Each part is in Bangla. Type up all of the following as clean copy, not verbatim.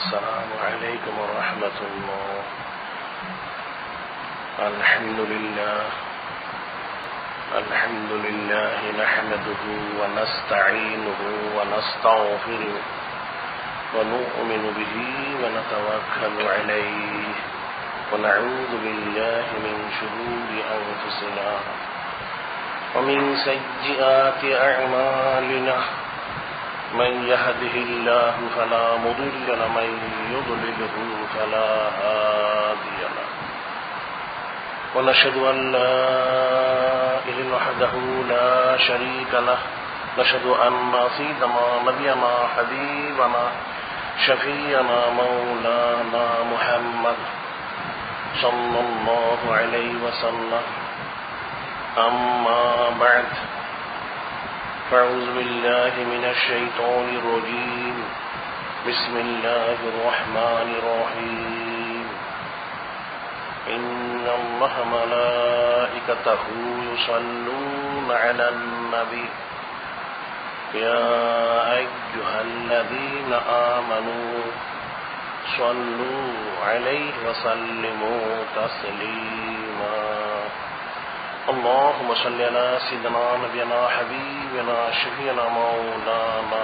السلام عليكم ورحمة الله. الحمد لله نحمده ونستعينه ونستغفره ونؤمن به ونتوكل عليه ونعوذ بالله من شرور أنفسنا ومن سيئات أعمالنا. من يهده الله فلا مضل له ومن يضلله فلا هادي له. ونشهد أن لا إله وحده لا شريك له. نشهد أن سيدنا نبينا حبيبنا شفيعنا مولانا محمد صلى الله عليه وسلم. أما بعد، فأعوذ بالله من الشيطان الرجيم. بسم الله الرحمن الرحيم. إن الله ملائكته يصلون على النبي يا أيها الذين آمنوا صلوا عليه وسلموا تسليما. اللهم صل على سيدنا نبينا حبيبنا شفيعنا مولانا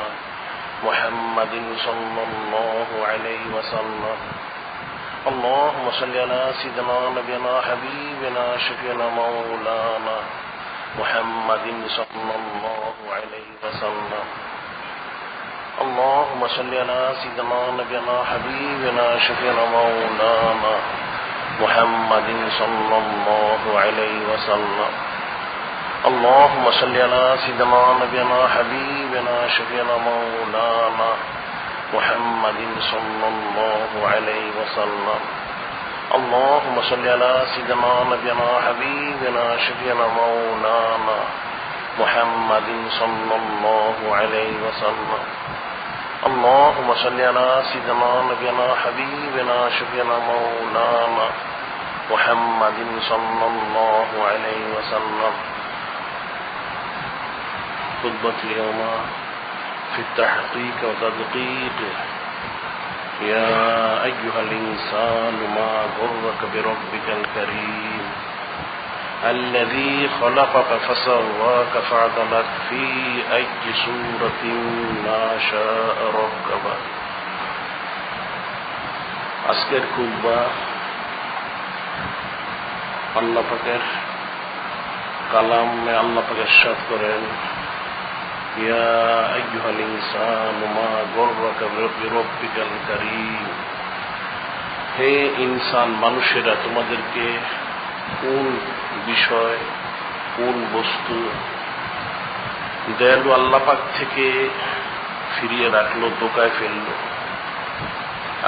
محمد صلى الله عليه وسلم. اللهم صل على سيدنا نبينا حبيبنا شفيعنا مولانا محمد صلى الله عليه وسلم. اللهم صل على سيدنا نبينا حبيبنا شفيعنا مولانا محمد صلى الله عليه وسلم. اللهم صل على سيدنا نبينا حبيبنا شفيعنا مولانا محمد صلى الله عليه وسلم. اللهم صل على سيدنا نبينا حبيبنا شفيعنا مولانا محمد صلى الله عليه وسلم. اللهم صل على سيدنا نبينا حبيبنا شفيعنا مولانا محمد صلى الله عليه وسلم. خطبة اليوم في التحقيق وتدقيق. يا أيها الإنسان ما غرك بربك الكريم الذي خلقك فسواك فعدلك في أي صورة ما شاء ركبك. আজকের খুতবা আল্লাহ পাকের কালামে আল্লাহ পাক ইরশাদ করেন, ইয়া আইয়ুহাল ইনসানু মা গররাকা বিরব্বিকাল কারীম। হে ইনসান, মানুষেরা তোমাদেরকে কোন বিষয়, কোন বস্তু দয়ালু আল্লাহ পাক থেকে ফিরিয়ে রাখলো, ধোঁকায় ফেললো।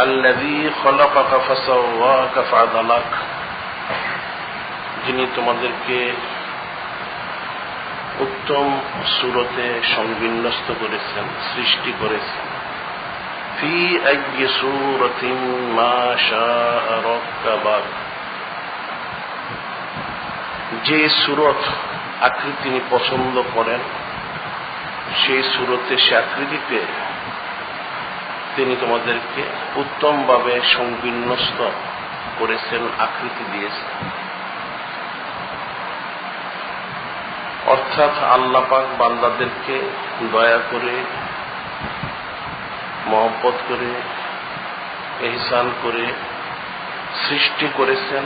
আল্লাযী খালাকাকা ফাসাওয়াকা ফাআদালাক, যিনি তোমাদেরকে উত্তম সূরতে সংবিন্যস্ত করেছেন, সৃষ্টি করেছেন। ফি আইয়ি সূরাতিন মা শাআ রাক্কাবাক, যে সূরত আকৃতি তিনি পছন্দ করেন সেই সূরতে, সে আকৃতিতে তিনি তোমাদেরকে উত্তমভাবে সংবিন্যস্ত করেছেন, আকৃতি দিয়েছেন। অর্থাৎ আল্লাহ পাক বান্দাদেরকে দয়া করে, মহব্বত করে, ইহসান করে সৃষ্টি করেছেন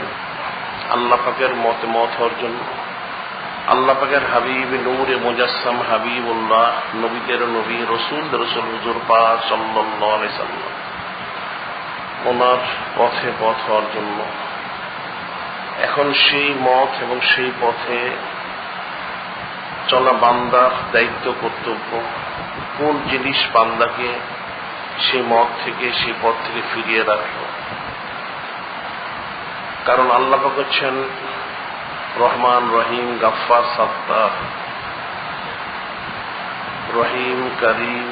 আল্লাহ পাকের মত হওয়ার জন্য। আল্লাহ পাকের হাবিব, নূরে মুজাসসাম হাবিবুল্লাহ, নবীদের নবী, রসুলদের রসুল হুজুর পাক সাল্লাল্লাহু আলাইহি সাল্লাম, ওনার পথে পথ হওয়ার জন্য। এখন সেই মত এবং সেই পথে চলা বান্দার দায়িত্ব, কর্তব্য। কোন জিনিস বান্দাকে সেই মত থেকে, সেই পথ থেকে ফিরিয়ে রাখলো? কারণ আল্লাহ পাক হচ্ছেন রহমান, রহিম, গাফফার, সাত্তার, রহিম, করিম।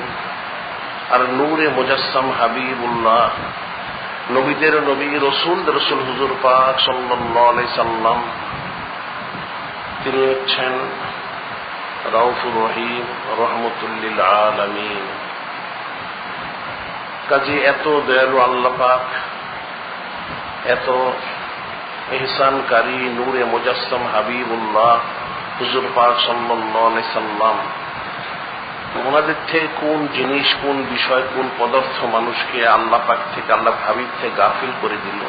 আর নূরে মুজাসসাম হাবিবুল্লাহ, নবীদের নবী, রসুলদের রসুল হুজুর পাক সাল্লাল্লাহু আলাইহি সাল্লাম, তিনি হচ্ছেন রাউফুর রহিম, রহমতুল লিল আলামিন। কাজে এত দয়ালু আল্লাহ পাক, এত ইহসানকারী নূরে মুজাসসাম হাবিবুল্লাহ হুজুর পাক সাল্লাল্লাহু আলাইহি সাল্লাম, ওনাদের থেকে কোন জিনিস, কোন বিষয়, কোন পদার্থ মানুষকে আল্লাহ পাক থেকে, আল্লাহ হাবিব থেকে গাফিল করে দিল,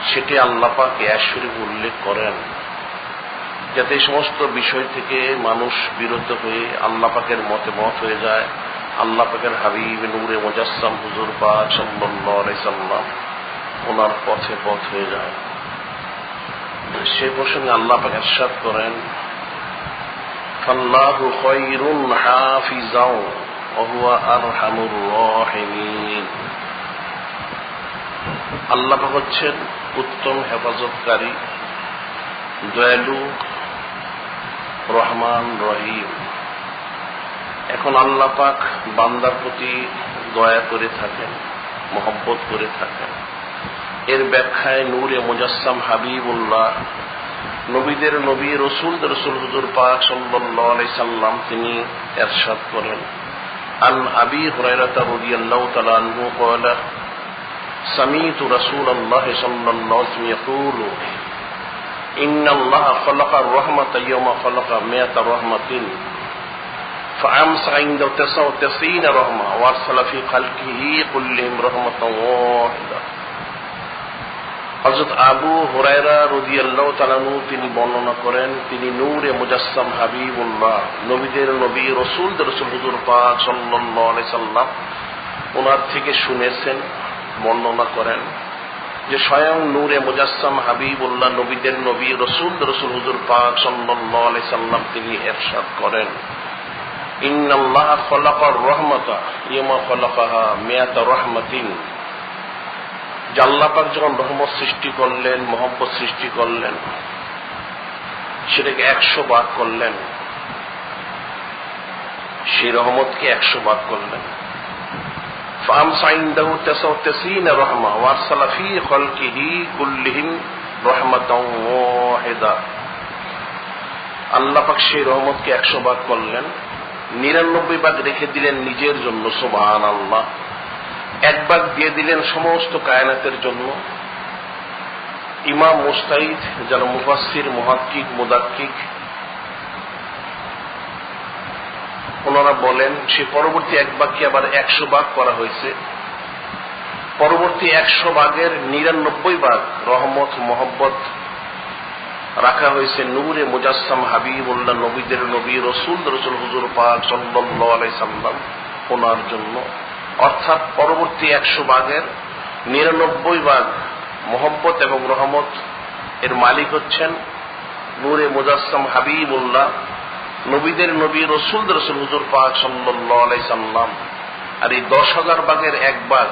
সেটি আল্লাহ পাক আয়াত শরীফে উল্লেখ করেন, যাতে এই সমস্ত বিষয় থেকে মানুষ বিরত হয়ে আল্লাহ পাকের মতে মত হয়ে যায়, আল্লাহ পাকের হাবিব নূরে মুজাসসাম হুজুর পাক সাল্লাল্লাহু আলাইহি সাল্লাম ওনার পথে পথ হয়ে যায়। সে প্রসঙ্গে আল্লাহ পাক ইরশাদ করেন, ফাল্লাহু খায়রুন হাফিজাও ওয়া হুয়া আরহামুর রাহিমিন। আল্লাহ পাক হচ্ছেন উত্তম হেফাজতকারী, দয়ালু, রহমান, রহিম। এখন আল্লাহ পাক বান্দার প্রতি দয়া করে থাকেন, মহব্বত করে থাকেন। এর ব্যাখ্যায় নূরে মুজাসসাম হাবিবুল্লাহ, নবীদের নবী, রসুলদের রসুল হুজুর পাক সাল্লাল্লাহু আলাইহি সাল্লাম তিনি ইরশাদ করেন, আন আবি হুরায়রা রাদিয়াল্লাহু তাআলা আনহু ক্বালা সামি'তু রাসূলাল্লাহি সাল্লাল্লাহু আলাইহি ওয়াসাল্লাম ইয়াকুলু ইন্নাল্লাহা খালাকার রাহমাতা ইয়াওমা খালাকা মিয়াতা রাহমাতিন فأمسك عنده 99 رحمة وأرسل في خلقه كلهم رحمة واحدة। হযরত আবু হুরায়রা রাদিয়াল্লাহু তাআলা আনহু তিনি বর্ণনা করেন, তিনি নূরে মুজাসসাম হাবিবুল্লাহ, নবীদের নবী, রাসূলদের রাসূল হুজুর পাক সাল্লাল্লাহু আলাইহি সাল্লাম ওনার থেকে শুনেছেন, বর্ণনা করেন যে স্বয়ং নূরে মুজাসসাম হাবিবুল্লাহ, নবীদের নবী, রাসূলদের রাসূল হুজুর পাক সাল্লাল্লাহু আলাইহি সাল্লাম তিনি ইরশাদ করেন, ইন্নাল্লাহা খালাকার রাহমাতা ইয়াওমা খালাকাহা মিয়াতা রাহমাতিন। যে আল্লাহ পাক যখন রহমত সৃষ্টি করলেন, মহব্বত সৃষ্টি করলেন, সেটাকে 100 ভাগ করলেন, সেই রহমতকে 100 ভাগ করলেন। ফামসা ইনদাহু 99 রাহমা ওয়া আরসালা ফি খালকিহি কুল্লিহিম রাহমাতাও ওয়াহিদা। আল্লাহ পাক সেই রহমতকে 100 ভাগ করলেন, 99 ভাগ রেখে দিলেন নিজের জন্য, সুবহানাল্লাহ। 1 ভাগ দিয়ে দিলেন সমস্ত কায়নাতের জন্য। ইমাম মুস্তাহিদ, যারা মুফাসসির, মুহাক্কিক, মুদাক্কিক, ওনারা বলেন সে পরবর্তী 1 ভাগকে আবার 100 ভাগ করা হয়েছে। পরবর্তী 100 ভাগের 99 ভাগ রহমত, মহব্বত রাখা হয়েছে নূরে মুজাসসাম হাবিবুল্লাহ, নবীদের নবী, রাসূলদের রাসূল হুজুর পাক সাল্লাল্লাহু আলাইহি সাল্লাম ওনার জন্য। অর্থাৎ পরবর্তী 100 ভাগের 99 ভাগ মহব্বত এবং রহমত এর মালিক হচ্ছেন নূরে মুজাসসাম হাবিবুল্লাহ, নবীদের নবী, রাসূলদের রাসূল হুজুর পাক সাল্লাল্লাহু আলাইহি সাল্লাম। আর এই 10,000 ভাগের 1 ভাগ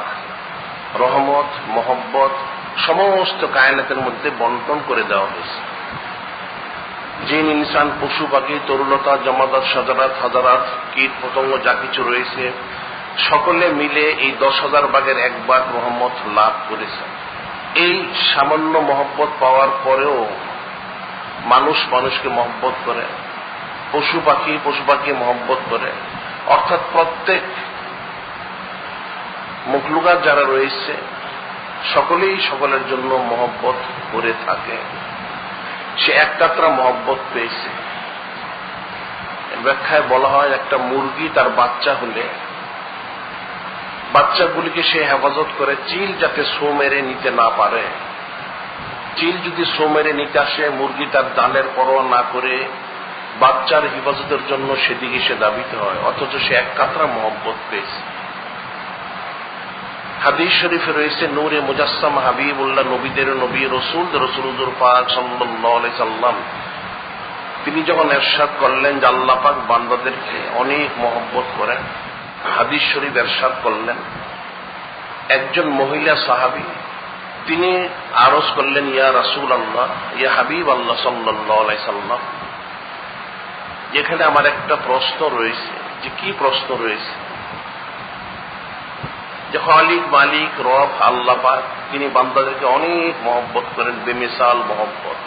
রহমত, মহব্বত সমস্ত কায়নাতের মধ্যে বন্টন করে দেওয়া হয়েছে। জিন, ইনসান, পশু পাখি, তরুলতা, জামাদাত, সাজারাত, হাজারাত, কীট পতঙ্গ যা কিছু রয়েছে সকলে মিলে এই 10,000 ভাগের 1 ভাগ রহমত লাভ করেছে। এই সামান্য মহব্বত পাওয়ার পরেও মানুষ মানুষকে মহব্বত করে, পশু পাখি মহব্বত করে। অর্থাৎ প্রত্যেক মখলুকাত যারা রয়েছে সকলেই সকলের জন্য মহব্বত করে থাকে। সে একটাত্রা মহব্বত পেয়েছে। ব্যাখ্যায় বলা হয়, একটা মুরগি তার বাচ্চা হলে বাচ্চাগুলিকে সে হেফাজত করে, চিল যাতে সো মেরে নিতে না পারে। চিল যদি সো মেরে নিতে আসে, মুরগি তার জানের পরোয়া না করে বাচ্চার হেফাজতের জন্য সেদিকে সে দাবিত হয়, অথচ সে এক কাতরা মহব্বত পেয়েছে। হাদিস শরীফে রয়েছে নূরে মুজাসসাম হাবিবুল্লাহ, নবীদের নবী, রাসূলদের রাসূল হুজুর পাক সাল্লাল্লাহু আলাইহি সাল্লাম তিনি যখন ইরশাদ করলেন যে আল্লাহ পাক বান্দাদেরকে অনেক মহব্বত করেন, হাদিস শরীফ ইরশাদ করলেন, একজন মহিলা সাহাবী তিনি আরজ করলেন, ইয়া রাসূলুল্লাহ, ইয়া হাবিব আল্লাহ সাল্লাল্লাহু আলাইহি সাল্লাম, এখানে আমার একটা প্রশ্ন রয়েছে। যে কি প্রশ্ন রয়েছে? যে খালিক, মালিক, রব আল্লাহ পাক তিনি বান্দাদেরকে অনেক মহব্বত করেন, বেমিসাল মহব্বত।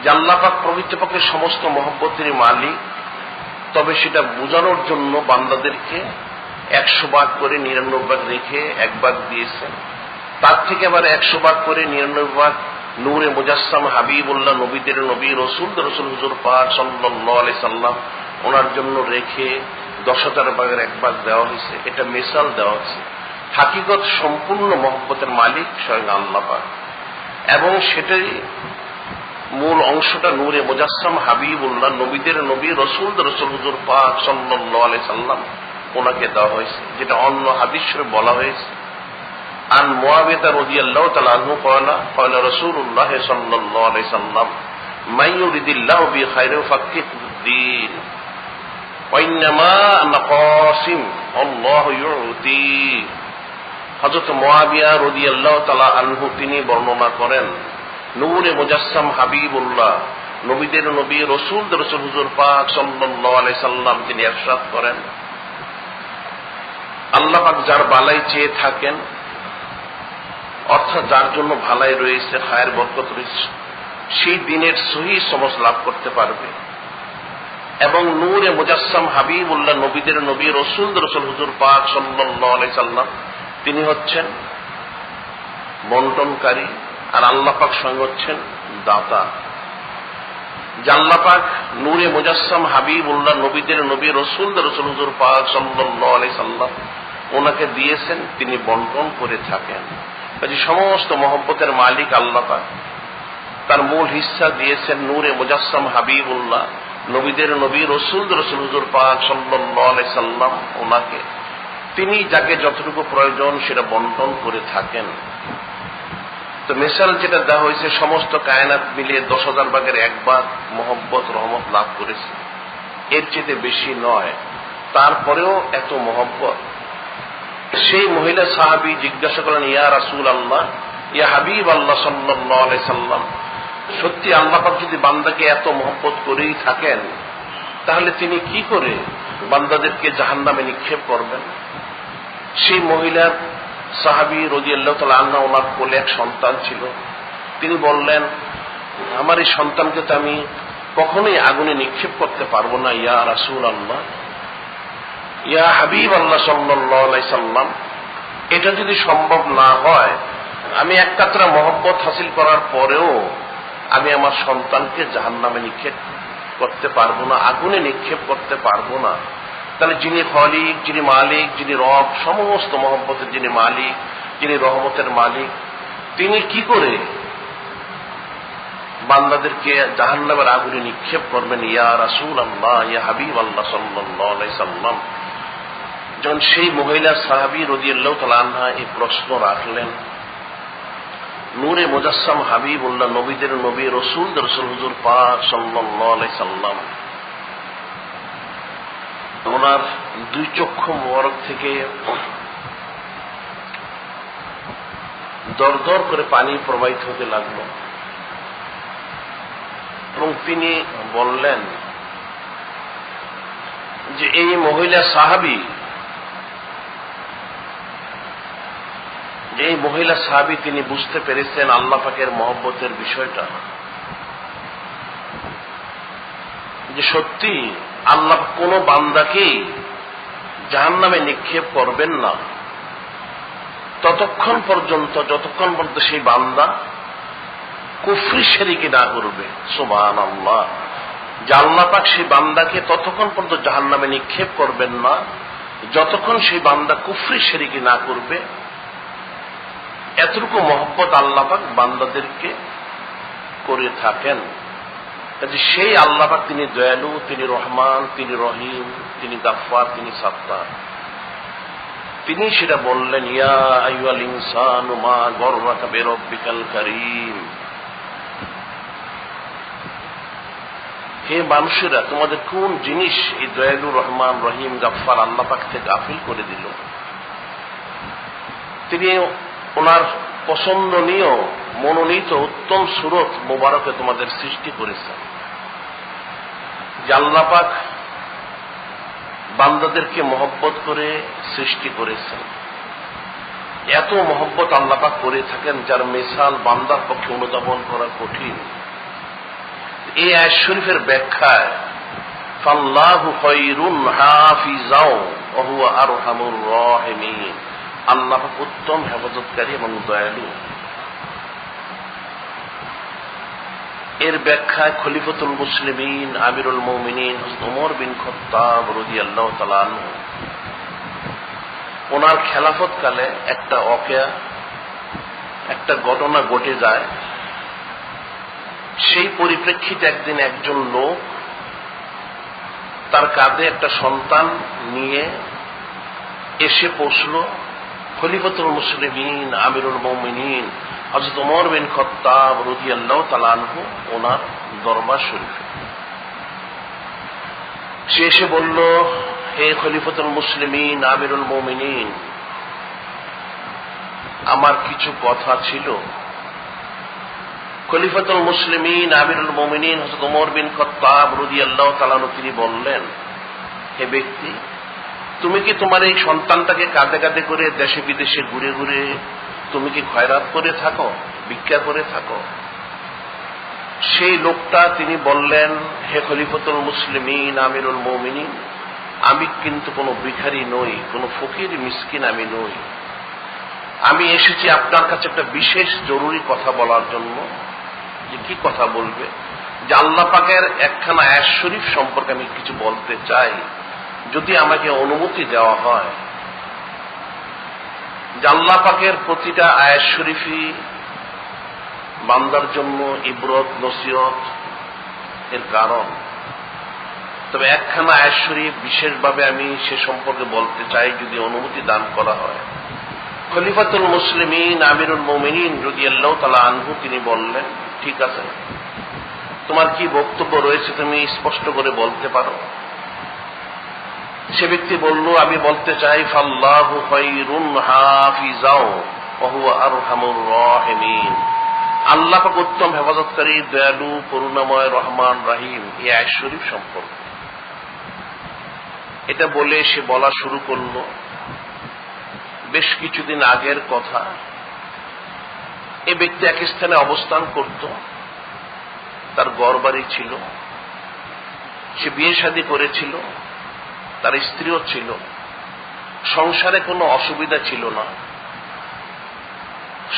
যে আল্লাহ পাক প্রকৃতপক্ষে সমস্ত মহব্বতের মালিক, তবে সেটা বোঝানোর জন্য বান্দাদেরকে 100 ভাগ করে 99 ভাগ রেখে 1 ভাগ দিয়েছেন। তার থেকে আবার 100 ভাগ করে 99 ভাগ নূরে মুজাসসাম হাবিবুল্লাহ, নবীদের নবী, রসুলদের রসুল হুজুর পাক সাল্লাল্লাহু আলাইহি সাল্লাম ওনার জন্য রেখে 10,000 ভাগের 1 ভাগ দেওয়া হয়েছে। এটা মিসাল দেওয়া হয়েছে। হাকিকত সম্পূর্ণ মহব্বতের মালিক স্বয়ং আল্লাহ পাক, এবং সেটাই মূল অংশটা নূরে মুজাসসাম হাবিবুল্লাহ, নবীদের নবী, রসুলদের রসুল হুজুর পাক সাল্লাল্লাহু আলাইহি সাল্লাম ওনাকে দেওয়া হয়েছে, যেটা অন্য হাদিসে বলা হয়েছে। আন মুআবিয়া রাদিয়াল্লাহু তাআলা আনহু قال رسول الله صلى الله عليه وسلم من يريد الله به خيرا يفقهه في الدين وانما انا قاسم الله يعطي। হযরত মুআবিয়া রাদিয়াল্লাহু তাআলা আনহু তিনি বর্ণনা করেন, নূরে মুজাসসাম হাবিবুল্লাহ, নবীদের নবী, রসুলদের রসুল হুজুর পাক সাল্লাল্লাহু আলাইহি সাল্লাম তিনি ইরশাদ করেন, আল্লাহ পাক যার বালাই চেয়ে থাকেন, অর্থাৎ যার জন্য ভালাই রয়েছে, খায়ের বরকত রয়েছে, সেই দিনের সহি সমঝ লাভ করতে পারবে। এবং নূরে মুজাসসাম হাবিবুল্লাহ, নবীদের নবী, রসুলদের রসুল হুজুর পাক সাল্লাল্লাহু আলাইহি সাল্লাম তিনি হচ্ছেন বন্টনকারী, আর আল্লাহ পাক স্বয়ং হচ্ছেন দাতা। আল্লাহ পাক নূরে মুজাসসাম হাবিবুল্লাহ, নবীদের নবী, রসুলদের রসুল হুজুর পাক সাল্লাল্লাহু আলাইহি সাল্লাম ওনাকে দিয়েছেন, তিনি বন্টন করে থাকেন। কাজে সমস্ত মহব্বতের মালিক আল্লাহ পাক তার মূল হিস্সা দিয়েছেন নূরে মুজাসসাম হাবিবুল্লাহ, নবীদের নবী, রসুলদের রসুল হুজুর পাক সাল্লাল্লাহু আলাইহি সাল্লাম ওনাকে। তিনি যাকে যতটুকু প্রয়োজন সেটা বন্টন করে থাকেন। তো মিসাল যেটা দেওয়া হয়েছে, সমস্ত কায়নাত মিলিয়ে 10,000 ভাগের 1 ভাগ মহব্বত রহমত লাভ করেছে, এর চেয়ে বেশি নয়। তারপরেও এত মহব্বত। সেই মহিলা সাহাবী জিজ্ঞাসা করলেন, ইয়া রাসূলুল্লাহ, ইয়া হাবিব আল্লাহ সাল্লাল্লাহু আলাইহি সাল্লাম, সত্যি আল্লাহ পাক যদি বান্দাকে এত মহব্বত করেই থাকেন, তাহলে তিনি কি করে বান্দাদেরকে জাহান্নামে নিক্ষেপ করবেন? সেই মহিলার সাহাবী রাদিয়াল্লাহু তাআলা আনহা, ওনার কোলে এক সন্তান ছিল। তিনি বললেন, আমার এই সন্তানকে তো আমি কখনোই আগুনে নিক্ষেপ করতে পারবো না, ইয়া রাসূলুল্লাহ, ইয়া হাবিব আল্লাহ সাল্লাল্লাহু আলাইহি সাল্লাম, এটা যদি সম্ভব না হয়, আমি এক কাতরা মহব্বত হাসিল করার পরেও আমি আমার সন্তানকে জাহান্নামে নিক্ষেপ করতে পারবো না, আগুনে নিক্ষেপ করতে পারবো না। তাহলে যিনি খালিক, যিনি মালিক, যিনি রব, সমস্ত মহব্বতের যিনি মালিক, যিনি রহমতের মালিক, তিনি কি করে বান্দাদেরকে জাহান্নামের আগুনে নিক্ষেপ করবেন? ইয়া রাসূলুল্লাহ, ইয়া হাবিব আল্লাহ সাল্লাল্লাহু আলাইহি সাল্লাম। যখন সেই মহিলা সাহাবী রাদিয়াল্লাহু তাআলা আনহা এই প্রশ্ন রাখলেন, নূরে মুজাসসাম হাবিবুল্লাহ, নবীদের নবী, রসুলদের রসুল হুজুর পাক সাল্লাল্লাহু আলাইহি সাল্লাম ওনার 2 চক্ষু মোবারক থেকে দরদর করে পানি প্রবাহিত হতে লাগলো, এবং তিনি বললেন যে এই মহিলা সাহাবী, যে এই মহিলা সাহাবী তিনি বুঝতে পেরেছেন আল্লাহ পাকের মহব্বতের বিষয়টা, যে সত্যি আল্লাহ কোন বান্দাকেই জাহান্নামে নিক্ষেপ করবেন না ততক্ষণ পর্যন্ত, যতক্ষণ পর্যন্ত সেই বান্দা কুফরি শিরকি না করবে। সুবহানাল্লাহ, যে আল্লাহ পাক সেই বান্দাকে ততক্ষণ পর্যন্ত জাহান্নামে নিক্ষেপ করবেন না যতক্ষণ সেই বান্দা কুফরি শিরকি না করবে। এতটুকু মহব্বত আল্লাহ পাক বান্দাদেরকে করে থাকেন। সেই আল্লাহ পাক তিনি দয়ালু, তিনি রহমান, তিনি রহিম, তিনি গাফফার, তিনি সাত্তার। তিনি সেটা বললেন, ইয়া আইয়ুহাল ইনসানু মা গররাকা বিরাব্বিকাল কারীম, হে মানুষেরা, তোমাদের কোন জিনিস এই দয়ালু, রহমান, রহিম, গাফফার আল্লাহ পাক থেকে গাফিল করে দিল? তিনি ওনার পছন্দনীয়, মনোনীত উত্তম সুরত মোবারকে তোমাদের সৃষ্টি করেছেন। যে আল্লাহ পাক বান্দাদেরকে মহব্বত করে সৃষ্টি করেছেন, এত মহব্বত আল্লাহ পাক করে থাকেন যার মিসাল বান্দার পক্ষে অনুধাবন করা কঠিন। এই আয়াত শরীফের ব্যাখ্যায় ফাল্লাহু খায়রুন হাফিজাও ওয়া হুয়া আরহামুর রাহিমিন। আল্লাহ উত্তম হেফাজতকারী এবং দয়ালু। এর ব্যাখ্যায় খলিফাতুল মুসলিমিন আমিরুল মুমিনিন হযরত ওমর বিন খাত্তাব রাদিয়াল্লাহু তাআলা আনহু, ওনার খেলাফত কালে একটা ঘটনা ঘটে যায়। সেই পরিপ্রেক্ষিতে একদিন একজন লোক তার কাঁধে একটা সন্তান নিয়ে এসে পৌঁছল খলিফাতুল মুসলিমিন আমিরুল মুমিনিন হযরত ওমর বিন খাত্তাব রাদিয়াল্লাহু তাআলা আনহু ওনার দরবার শরীফে। সে এসে বলল, হে খলিফাতুল মুসলিমিন আমিরুল মুমিনিন, আমার কিছু কথা ছিল। খলিফাতুল মুসলিমিন আমিরুল মুমিনিন হযরত ওমর বিন খাত্তাব রাদিয়াল্লাহু তাআলা আনহু তিনি বললেন, হে ব্যক্তি, তুমি কি তোমার এই সন্তানটাকে কাঁধে কাঁধে করে দেশে বিদেশে ঘুরে ঘুরে তুমি কি খয়রাত করে থাকো, ভিক্ষা করে থাকো? সেই লোকটা তিনি বললেন, হে খলিফাতুল মুসলিমিন আমিরুল মুমিনিন, আমি কিন্তু কোনো ভিখারি নই, কোনো ফকির মিসকিন আমি নই। আমি এসেছি আপনার কাছে একটা বিশেষ জরুরি কথা বলার জন্য। যে কি কথা বলবে? যে আল্লাহ পাকের একখানা আয়াত শরীফ সম্পর্কে আমি কিছু বলতে চাই, যদি আমাকে অনুমতি দেওয়া হয়। যে আল্লাহ পাকের প্রতিটা আয়াত শরীফই বান্দার জন্য ইবরত নসিহত এর কারণ। তবে একখানা আয়াত শরীফ বিশেষভাবে আমি সে সম্পর্কে বলতে চাই, যদি অনুমতি দান করা হয়। খলিফাতুল মুসলিমিন আমিরুল মুমিনিন রাদিয়াল্লাহু তাআলা আনহু তিনি বললেন, ঠিক আছে, তোমার কি বক্তব্য রয়েছে তুমি স্পষ্ট করে বলতে পারো। সে ব্যক্তি বলল, আমি বলতে চাই, ফাল্লাহু খায়রুন হাফিজাও ওয়া হুয়া আরহামুর রাহিমিন। আল্লাহ পাক উত্তম হেফাজতকারী, দয়ালু, করুণাময়, রহমান, রাহিম। এই আয়াত শরীফ সম্পর্কে এটা বলে সে বলা শুরু করল বেশ কিছুদিন আগের কথা। এ ব্যক্তি এক স্থানে অবস্থান করত, তার ঘরবাড়ি ছিল, সে বিয়ে শাদী করেছিল, তার স্ত্রীও ছিল, সংসারে কোনো অসুবিধা ছিল না,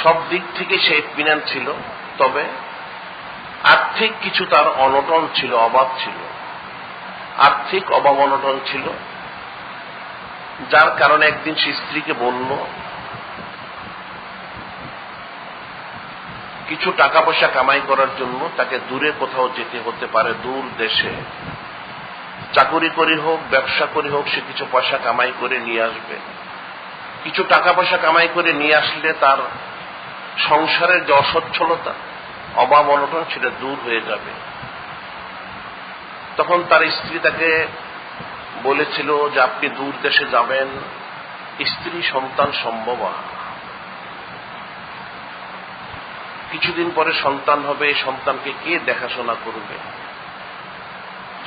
সব দিক থেকে সে ইতমিনান ছিল। তবে আর্থিক কিছু তার অনটন ছিল, অভাব ছিল, আর্থিক অভাব অনটন ছিল, যার কারণে একদিন সে স্ত্রীকে বলল, কিছু টাকা পয়সা কামাই করার জন্য তাকে দূরে কোথাও যেতে হতে পারে, দূর দেশে চাকুরি করে হোক, ব্যবসা করে হোক, সে কিছু পয়সা কামাই করে নিয়ে আসবে। কিছু টাকা পয়সা কামাই করে নিয়ে আসলে তার সংসারের যে অসচ্ছলতা, অভাব অনটন, সেটা দূর হয়ে যাবে। তখন তার স্ত্রী তাকে বলেছিল যে আপনি দূর দেশে যাবেন, স্ত্রী সন্তান সম্ভব, কিছুদিন পরে সন্তান হবে, এই সন্তানকে কে দেখাশোনা করবে?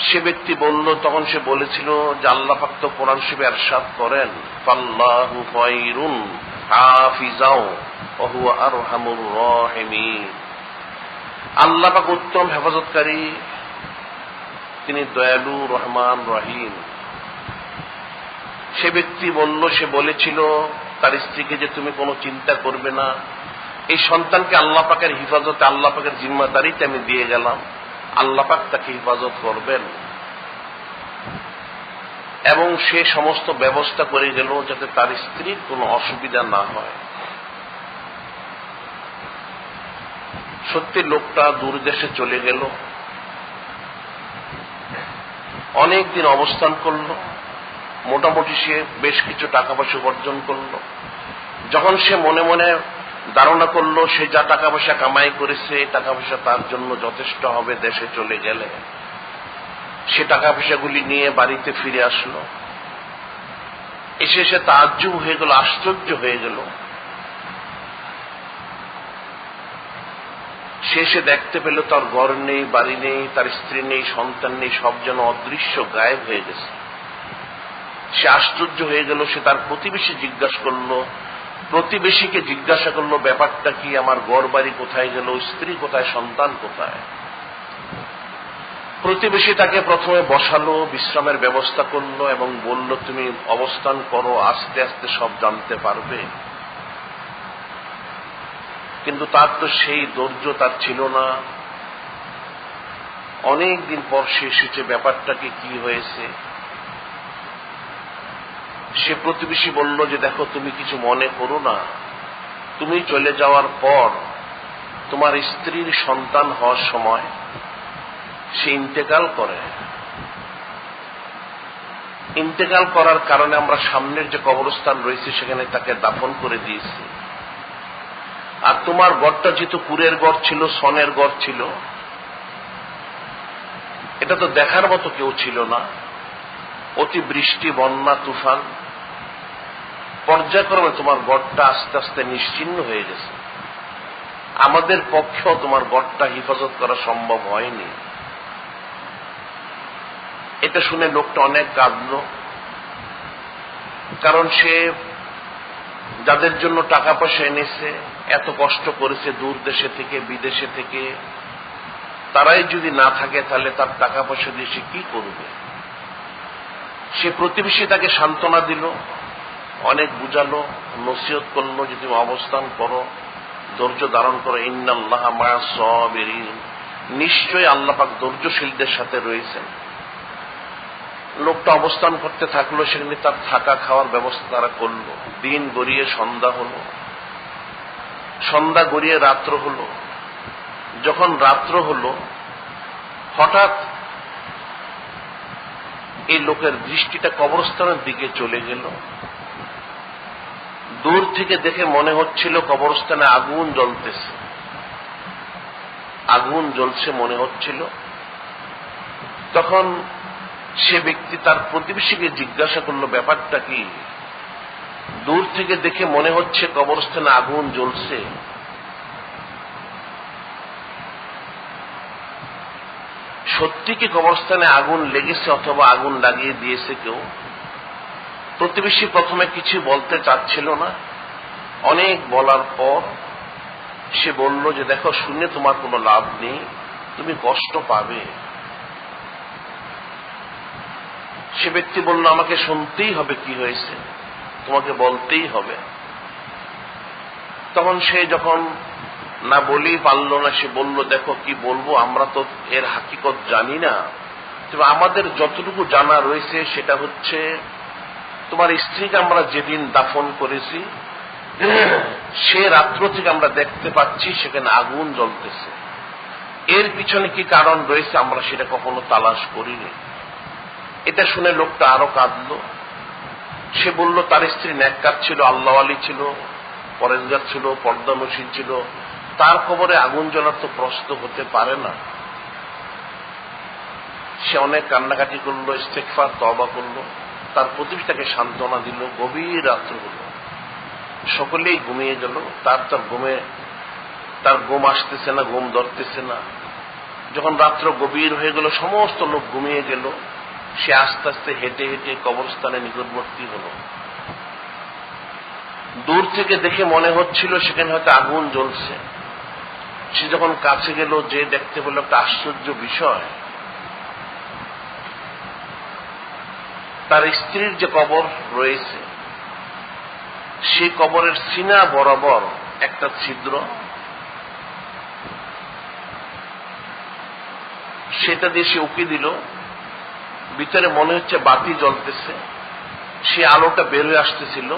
সে ব্যক্তি বলল, তখন সে বলেছিল যে আল্লাহ পাক তো কোরআন শরীফে ইরশাদ করেন, ফাল্লাহু খায়রুন হাফিজাও ওয়া হুয়া আরহামুর রাহিমিন। আল্লাহ পাক উত্তম হেফাজতকারী, তিনি দয়ালু, রহমান, রহিম। সে ব্যক্তি বলল, সে বলেছিল তার স্ত্রীকে যে তুমি কোনো চিন্তা করবে না, এই সন্তানকে আল্লাহ পাকের হিফাজতে, আল্লাহ পাকের জিম্মাদারিতে আমি দিয়ে গেলাম, আল্লাহ পাক তাকে হিফাজত করবেন। এবং সে সমস্ত ব্যবস্থা করে গেল যাতে তার স্ত্রীর কোনো অসুবিধা না হয়। সত্যি লোকটা দূর দেশে চলে গেল, অনেক দিন অবস্থান করল, মোটামুটি সে বেশ কিছু টাকা পয়সা অর্জন করল। যখন সে মনে মনে ধারণা করলো সে যা টাকা পয়সা কামাই করেছে, টাকা পয়সা তার জন্য যথেষ্ট হবে দেশে চলে গেলে, সে টাকা পয়সাগুলি নিয়ে বাড়িতে ফিরে আসলো। এসে সে তাজ্জুব হয়ে গেল, আশ্চর্য হয়ে গেল। সে এসে দেখতে পেল তার ঘর নেই, বাড়ি নেই, তার স্ত্রী নেই, সন্তান নেই, সব যেন অদৃশ্য, গায়েব হয়ে গেছে। সে আশ্চর্য হয়ে গেল। সে তার প্রতিবেশীকে জিজ্ঞাসা করলো ব্যাপারটা কি, আমার ঘর বাড়ি কোথায় গেল, স্ত্রী কোথায়, সন্তান কোথায়? প্রতিবেশী তাকে প্রথমে বসালো, বিশ্রামের ব্যবস্থা করলো এবং বলল, তুমি অবস্থান করো, আস্তে আস্তে সব জানতে পারবে। কিন্তু তার তো সেই ধৈর্য তার ছিল না। অনেক দিন পর সে এসেছে, ব্যাপারটাকে কি হয়েছে। সে প্রতিবেশী বলল যে, দেখো তুমি কিছু মনে করো না, তুমি চলে যাওয়ার পর তোমার স্ত্রীর সন্তান হওয়ার সময় সে ইন্তেকাল করে। ইন্তেকাল করার কারণে আমরা সামনের যে কবরস্থান রয়েছে সেখানে তাকে দাফন করে দিয়েছি। আর তোমার ঘরটা যেহেতু কুড়ের ঘর ছিল, সনের ঘর ছিল, এটা তো দেখার মতো কেউ ছিল না। অতি বৃষ্টি, বন্যা, তুফান, পর্যায়ক্রমে তোমার ঘরটা আস্তে আস্তে নিশ্চিহ্ন হয়ে গেছে। আমাদের পক্ষেও তোমার ঘরটা হেফাজত করা সম্ভব হয়নি। এটা শুনে লোকটা অনেক কাঁদল। কারণ সে যাদের জন্য টাকা পয়সা এনেছে, এত কষ্ট করেছে দূর দেশে থেকে, বিদেশে থেকে, তারাই যদি না থাকে তাহলে তার টাকা পয়সা দিয়ে সে কি করবে। সে প্রতিবেশী তাকে সান্ত্বনা দিল, অনেক বুঝালো, নসিহত করলো যে তুমি অবস্থান করো, ধৈর্য ধারণ করো। ইন্নাল্লাহা মা'আস সাবিরিন, নিশ্চয়ই আল্লাহ পাক ধৈর্যশীলদের সাথে রয়েছেন। লোকটা অবস্থান করতে থাকলো, সেখানে তার থাকা খাওয়ার ব্যবস্থা তারা করলো। দিন গড়িয়ে সন্ধ্যা হলো, সন্ধ্যা গড়িয়ে রাত্র হলো। যখন রাত্র হলো, হঠাৎ এই লোকের দৃষ্টিটা কবরস্থানের দিকে চলে গেল। দূর থেকে দেখে মনে হচ্ছিল কবরস্থানে আগুন জ্বলতেছে, আগুন জ্বলছে মনে হচ্ছিল। তখন সে ব্যক্তি তার প্রতিবেশীকে জিজ্ঞাসা করলো, ব্যাপারটা কি? দূর থেকে দেখে মনে হচ্ছে কবরস্থানে আগুন জ্বলছে। সত্যি কি কবরস্থানে আগুন লেগেছে অথবা আগুন লাগিয়ে দিয়েছে কেউ? প্রতিবেশী প্রথমে কিছু বলতে চাচ্ছিল না। অনেক বলার পর সে বলল যে, দেখো, শুনে তোমার কোনো লাভ নেই, তুমি কষ্ট পাবে। সে ব্যক্তি বলল, আমাকে শুনতেই হবে কি হয়েছে, তোমাকে বলতেই হবে। তখন সে যখন না বলেই পারল না, সে বলল, দেখো কি বলবো, আমরা তো এর হাকিকত জানি না, তবে আমাদের যতটুকু জানা রয়েছে সেটা হচ্ছে, তোমার স্ত্রীকে আমরা যেদিন দাফন করেছি সে রাত্র থেকে আমরা দেখতে পাচ্ছি সেখানে আগুন জ্বলতেছে। এর পিছনে কি কারণ রয়েছে আমরা সেটা কখনো তালাশ করিনি। এটা শুনে লোকটা আরো কাঁদল। সে বলল, তার স্ত্রী নেককার ছিল, আল্লাহওয়ালি ছিল, পরেজগার ছিল, পর্দানশীল ছিল, তার কবরে আগুন জ্বলার তো প্রশ্ন হতে পারে না। সে অনেক কান্নাকাটি করলো, ইস্তেগফার তওবা করলো, তার প্রতিবেশী তাকে সান্ত্বনা দিল। গভীর রাত্র হল, সকলেই ঘুমিয়ে গেল। তার ঘুম আসতেছে না, ঘুম ধরতেছে না। যখন রাত্র গভীর হয়ে গেল, সমস্ত লোক ঘুমিয়ে গেল, সে আস্তে আস্তে হেঁটে হেঁটে কবরস্থানের নিকটবর্তী হল। দূর থেকে দেখে মনে হচ্ছিল সেখানে হয়তো আগুন জ্বলছে। সে যখন কাছে গেল, যে দেখতে পেল একটা আশ্চর্য বিষয়, তার স্ত্রীর যে কবর রয়েছে সেই কবরের সিনা বরাবর একটা ছিদ্র, সেটা দিয়ে সে উকি দিল। ভিতরে মনে হচ্ছে বাতি জ্বলতেছে, সে আলোটা বের হয়ে আসতেছিল,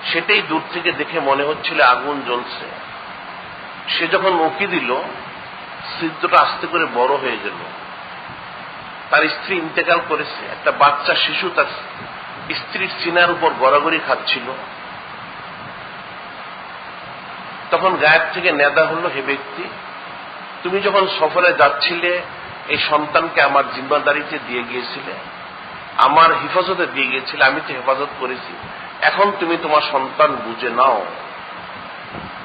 সেটাই দূর থেকে দেখে মনে হচ্ছিল আগুন জ্বলছে। সে যখন উকি দিল, ছিদ্রটা আস্তে করে বড় হয়ে গেল। তার স্ত্রী ইন্তেকাল করেছে। একটা বাচ্চা শিশু তার স্ত্রীর সিনার উপর গড়াগড়ি খাচ্ছিল। তখন গায়েব থেকে নেদা হল, হে ব্যক্তি, তুমি যখন সফরে যাচ্ছিলে এই সন্তানকে আমার জিম্মাদারিতে দিয়ে গিয়েছিলে, আমার হেফাজতে দিয়ে গিয়েছিলে, আমি তো হেফাজত করেছি, এখন তুমি তোমার সন্তান বুঝে নাও।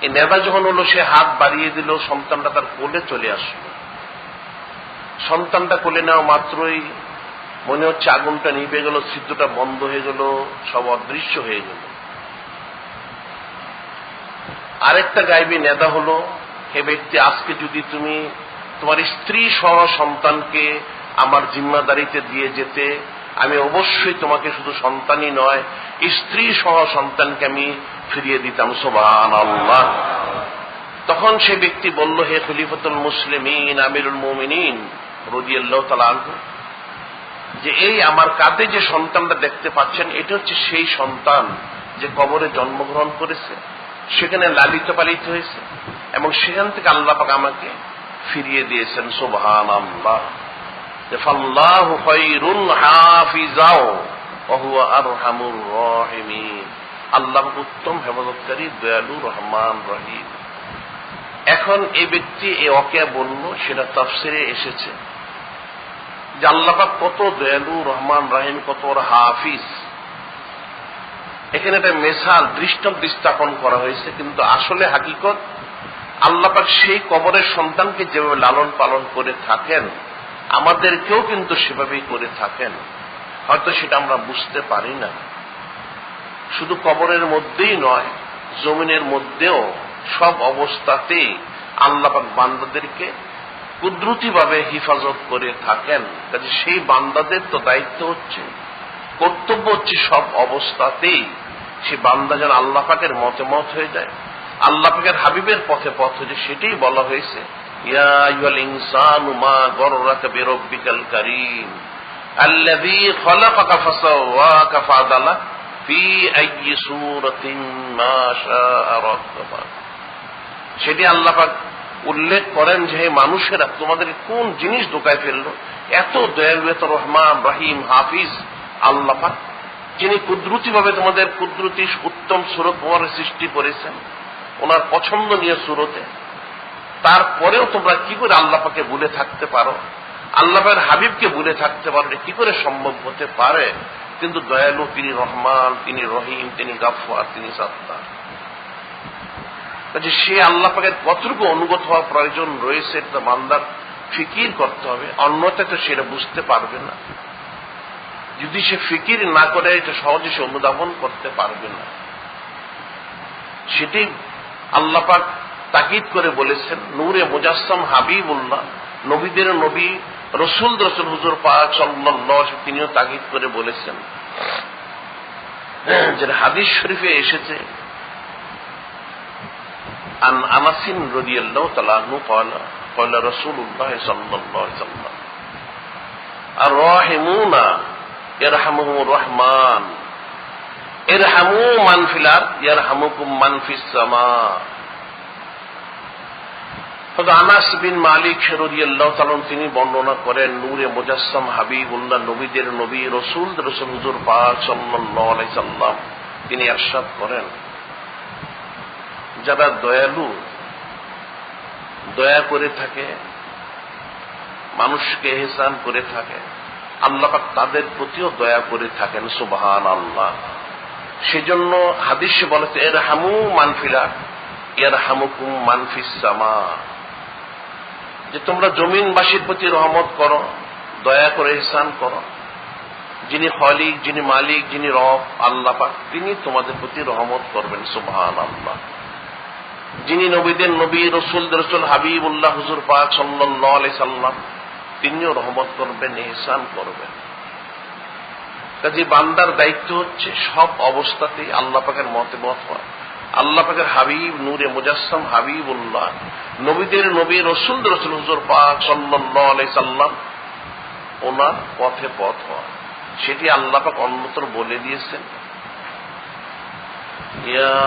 এই নেদা যখন হলো, সে হাত বাড়িয়ে দিল, সন্তানটা তার কোলে চলে আসলো। সন্তানটা কোলে নেওয়া মাত্রই মনে হচ্ছে আগুনটা নিভে গেল, ছিদ্রটা বন্ধ হয়ে গেল, সব অদৃশ্য হয়ে গেল। আরেকটা গায়েবী নেদা হলো, হে ব্যক্তি, আজকে যদি তুমি তোমার স্ত্রী সহ সন্তানকে আমার জিম্মাদারিতে দিয়ে যেতে, আমি অবশ্যই তোমাকে শুধু সন্তানই নয়, স্ত্রী সহ সন্তানকে আমি ফিরিয়ে দিতাম। সুবহানাল্লাহ। তখন সে ব্যক্তি বলল, হে খলিফাতুল মুসলিমিন, আমিরুল মুমিনিন রাদিয়াল্লাহু তাআলা আনহু, যে এই আমার কাঁধে যে সন্তানটা দেখতে পাচ্ছেন, এটা হচ্ছে সেই সন্তান যে কবরে জন্মগ্রহণ করেছে, সেখানে লালিত পালিত হয়েছে, এবং সেখান থেকে আল্লাহ পাক আমাকে ফিরিয়ে দিয়েছেন। সুবহানাল্লাহ। ফাল্লাহু খায়রুন হাফিজাও ওয়া হুয়া আরহামুর রাহিমিন। আল্লাহ উত্তম হেফাজতকারী, দয়ালু, রহমান, রহিম। এখন এই ব্যক্তি এই ওয়াকিয়া বলল, সেটা তাফসিরে এসেছে যে আল্লাহ পাক কত দয়ালু, রহমান, রহিম, কত বড় হাফিজ। এখানে একটা মেসাল, দৃষ্টান্ত স্থাপন করা হয়েছে, কিন্তু আসলে হাকিকত আল্লাহ পাক সেই কবরের সন্তানকে যেভাবে লালন পালন করে থাকেন, আমাদেরকেও কিন্তু সেভাবেই করে থাকেন। হয়তো সেটা আমরা বুঝতে পারি না। শুধু কবরের মধ্যেই নয়, জমিনের মধ্যেও সব অবস্থাতেই আল্লাহ পাক বান্দাদেরকে কুদরতিভাবে হিফাজত করে থাকেন। কাজে সেই বান্দাদের তো দায়িত্ব হচ্ছে, কর্তব্য হচ্ছে সব অবস্থাতেই সে বান্দা যেন আল্লাহ পাকের মতে মত হয়ে যায়, আল্লাহ পাকের হাবিবের পথে পথ হয়ে যায়। সেটাই বলা হয়েছে, ইয়া আইয়ুহাল ইনসানু মা গররাকা বিরাব্বিকাল কারীম আল্লাযী খালাকাকা ফাসাওয়াকা ফাআদালাক ফি আইয়ি সূরাতিন মা শাআ রাক্কাবাক। সেটি আল্লাহ পাক উল্লেখ করেন যে, হে মানুষেরা, তোমাদের কোন জিনিস ধোঁকায় ফেললো? এত দয়ালু, এত রহমান, রহিম, হাফিজ আল্লাহ পাক, যিনি কুদরতিভাবে তোমাদের কুদরতি উত্তম সুরত তোমার সৃষ্টি করেছেন ওনার পছন্দনীয় সুরতে। তারপরেও তোমরা কি করে আল্লাহ পাকে ভুলে থাকতে পারো? আল্লাহ পাকের হাবিবকে ভুলে থাকতে পারো? কি করে সম্ভব হতে পারে? কিন্তু দয়ালু তিনি, রহমান তিনি, রহিম তিনি, গাফফার তিনি, সাত্তার। কাজে সে আল্লাহ পাকের কতটুকু অনুগত হওয়া প্রয়োজন রয়েছে, এটা বান্দার ফিকির করতে হবে, অন্যথায় তো সেটা বুঝতে পারবে না। যদি সে ফিকির না করে, এটা সহজে সে অনুধাবন করতে পারবে না। সেটি আল্লাহ পাক তাকিদ করে বলেছেন। নূরে মুজাসসাম হাবিবুল্লাহ, নবীদের নবী, রসুল হুজুর পাক সাল্লাল্লাহু আলাইহি, তিনিও তাকিদ করে বলেছেন, যেটা হাদিস শরীফে এসেছে, আন আনাসিন রাদিয়াল্লাহু তাআলা আনহু ক্বালা ক্বালা রাসূলুল্লাহ সাল্লাল্লাহু আলাইহি ওয়াসাল্লাম আর-রাহিমুনা ইয়ারহামুহুমুর রহমান ইরহামু মান ফিল আরদ ইয়ারহামুকুম মান ফিস সামা। আনাস বিন মালিক রাদিয়াল্লাহু তাআলা তিনি বর্ণনা করেন, নূরে মুজাসসাম হাবিবুল্লাহ, নবীদের নবী, রসুল হুজুর পাক সাল্লাল্লাহু আলাইহি সাল্লাম তিনি ইরশাদ করেন, যারা দয়ালু, দয়া করে থাকে, মানুষকে ইহসান করে থাকে, আল্লাহ পাক তাদের প্রতিও দয়া করে থাকেন। সুবহানাল্লাহ। সেজন্য হাদিসে বলেছে, ইরহামু মান ফিল আরদ ইয়ারহামুকুম মান ফিস সামা, যে তোমরা জমিনবাসীর প্রতি রহমত করো, দয়া করে ইহসান করো। যিনি খালিক, যিনি মালিক, যিনি রব আল্লাহ পাক, তিনি তোমাদের প্রতি রহমত করবেন। সুবহানাল্লাহ। যিনি নবীদের নবী, রসুলদের রসুল, হাবিবুল্লাহ হুজুর পাক সাল্লাল্লাহু আলাইহি সাল্লাম, তিনিও রহমত করবেন, ইহসান করবেন। কাজে বান্দার দায়িত্ব হচ্ছে সব অবস্থাতেই আল্লাহ পাকের মতে মত হওয়া, আল্লাহ পাকের হাবিব, নূরে মুজাসসাম হাবিবুল্লাহ, নবীদের নবী, রসুলদের রসুল হুজুর পাক সাল্লাল্লাহু আলাইহি সাল্লাম, ওনার পথে পথ হওয়া। সেটি আল্লাহ পাক অন্যতর বলে দিয়েছেন, ইয়া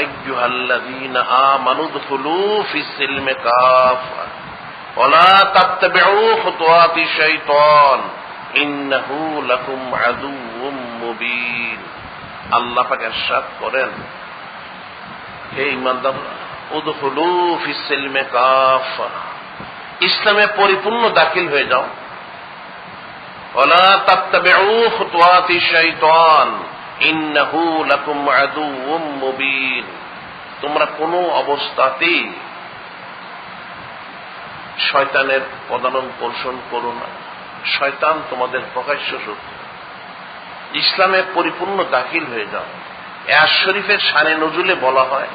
আইয়ুহাল্লাযীনা আমানু দুখুলু ফিস সিলমি কাফা ওয়া লা তাত্তাবিউ খুতুওয়াতিশ শাইতান ইন্নাহু লাকুম আদুউম মুবিন। আল্লাহ পাক ইরশাদ করেন, হে ঈমানদাররা, উদখুলু ফিস সিলমি কাফা, ইসলামে পরিপূর্ণ দাখিল হয়ে যাও। ওয়া লা তাত্তাবিউ খুতুওয়াতিশ শাইতান ইন্নাহু লাকুম আদুউম মুবিন, তোমরা কোনো অবস্থাতেই শয়তানের পদানুকর্ষণ করো না, শয়তান তোমাদের প্রকাশ্য শত্রু। ইসলামে পরিপূর্ণ দাখিল হয়ে যাও। আয়াত শরীফের শানে নজুলে বলা হয়,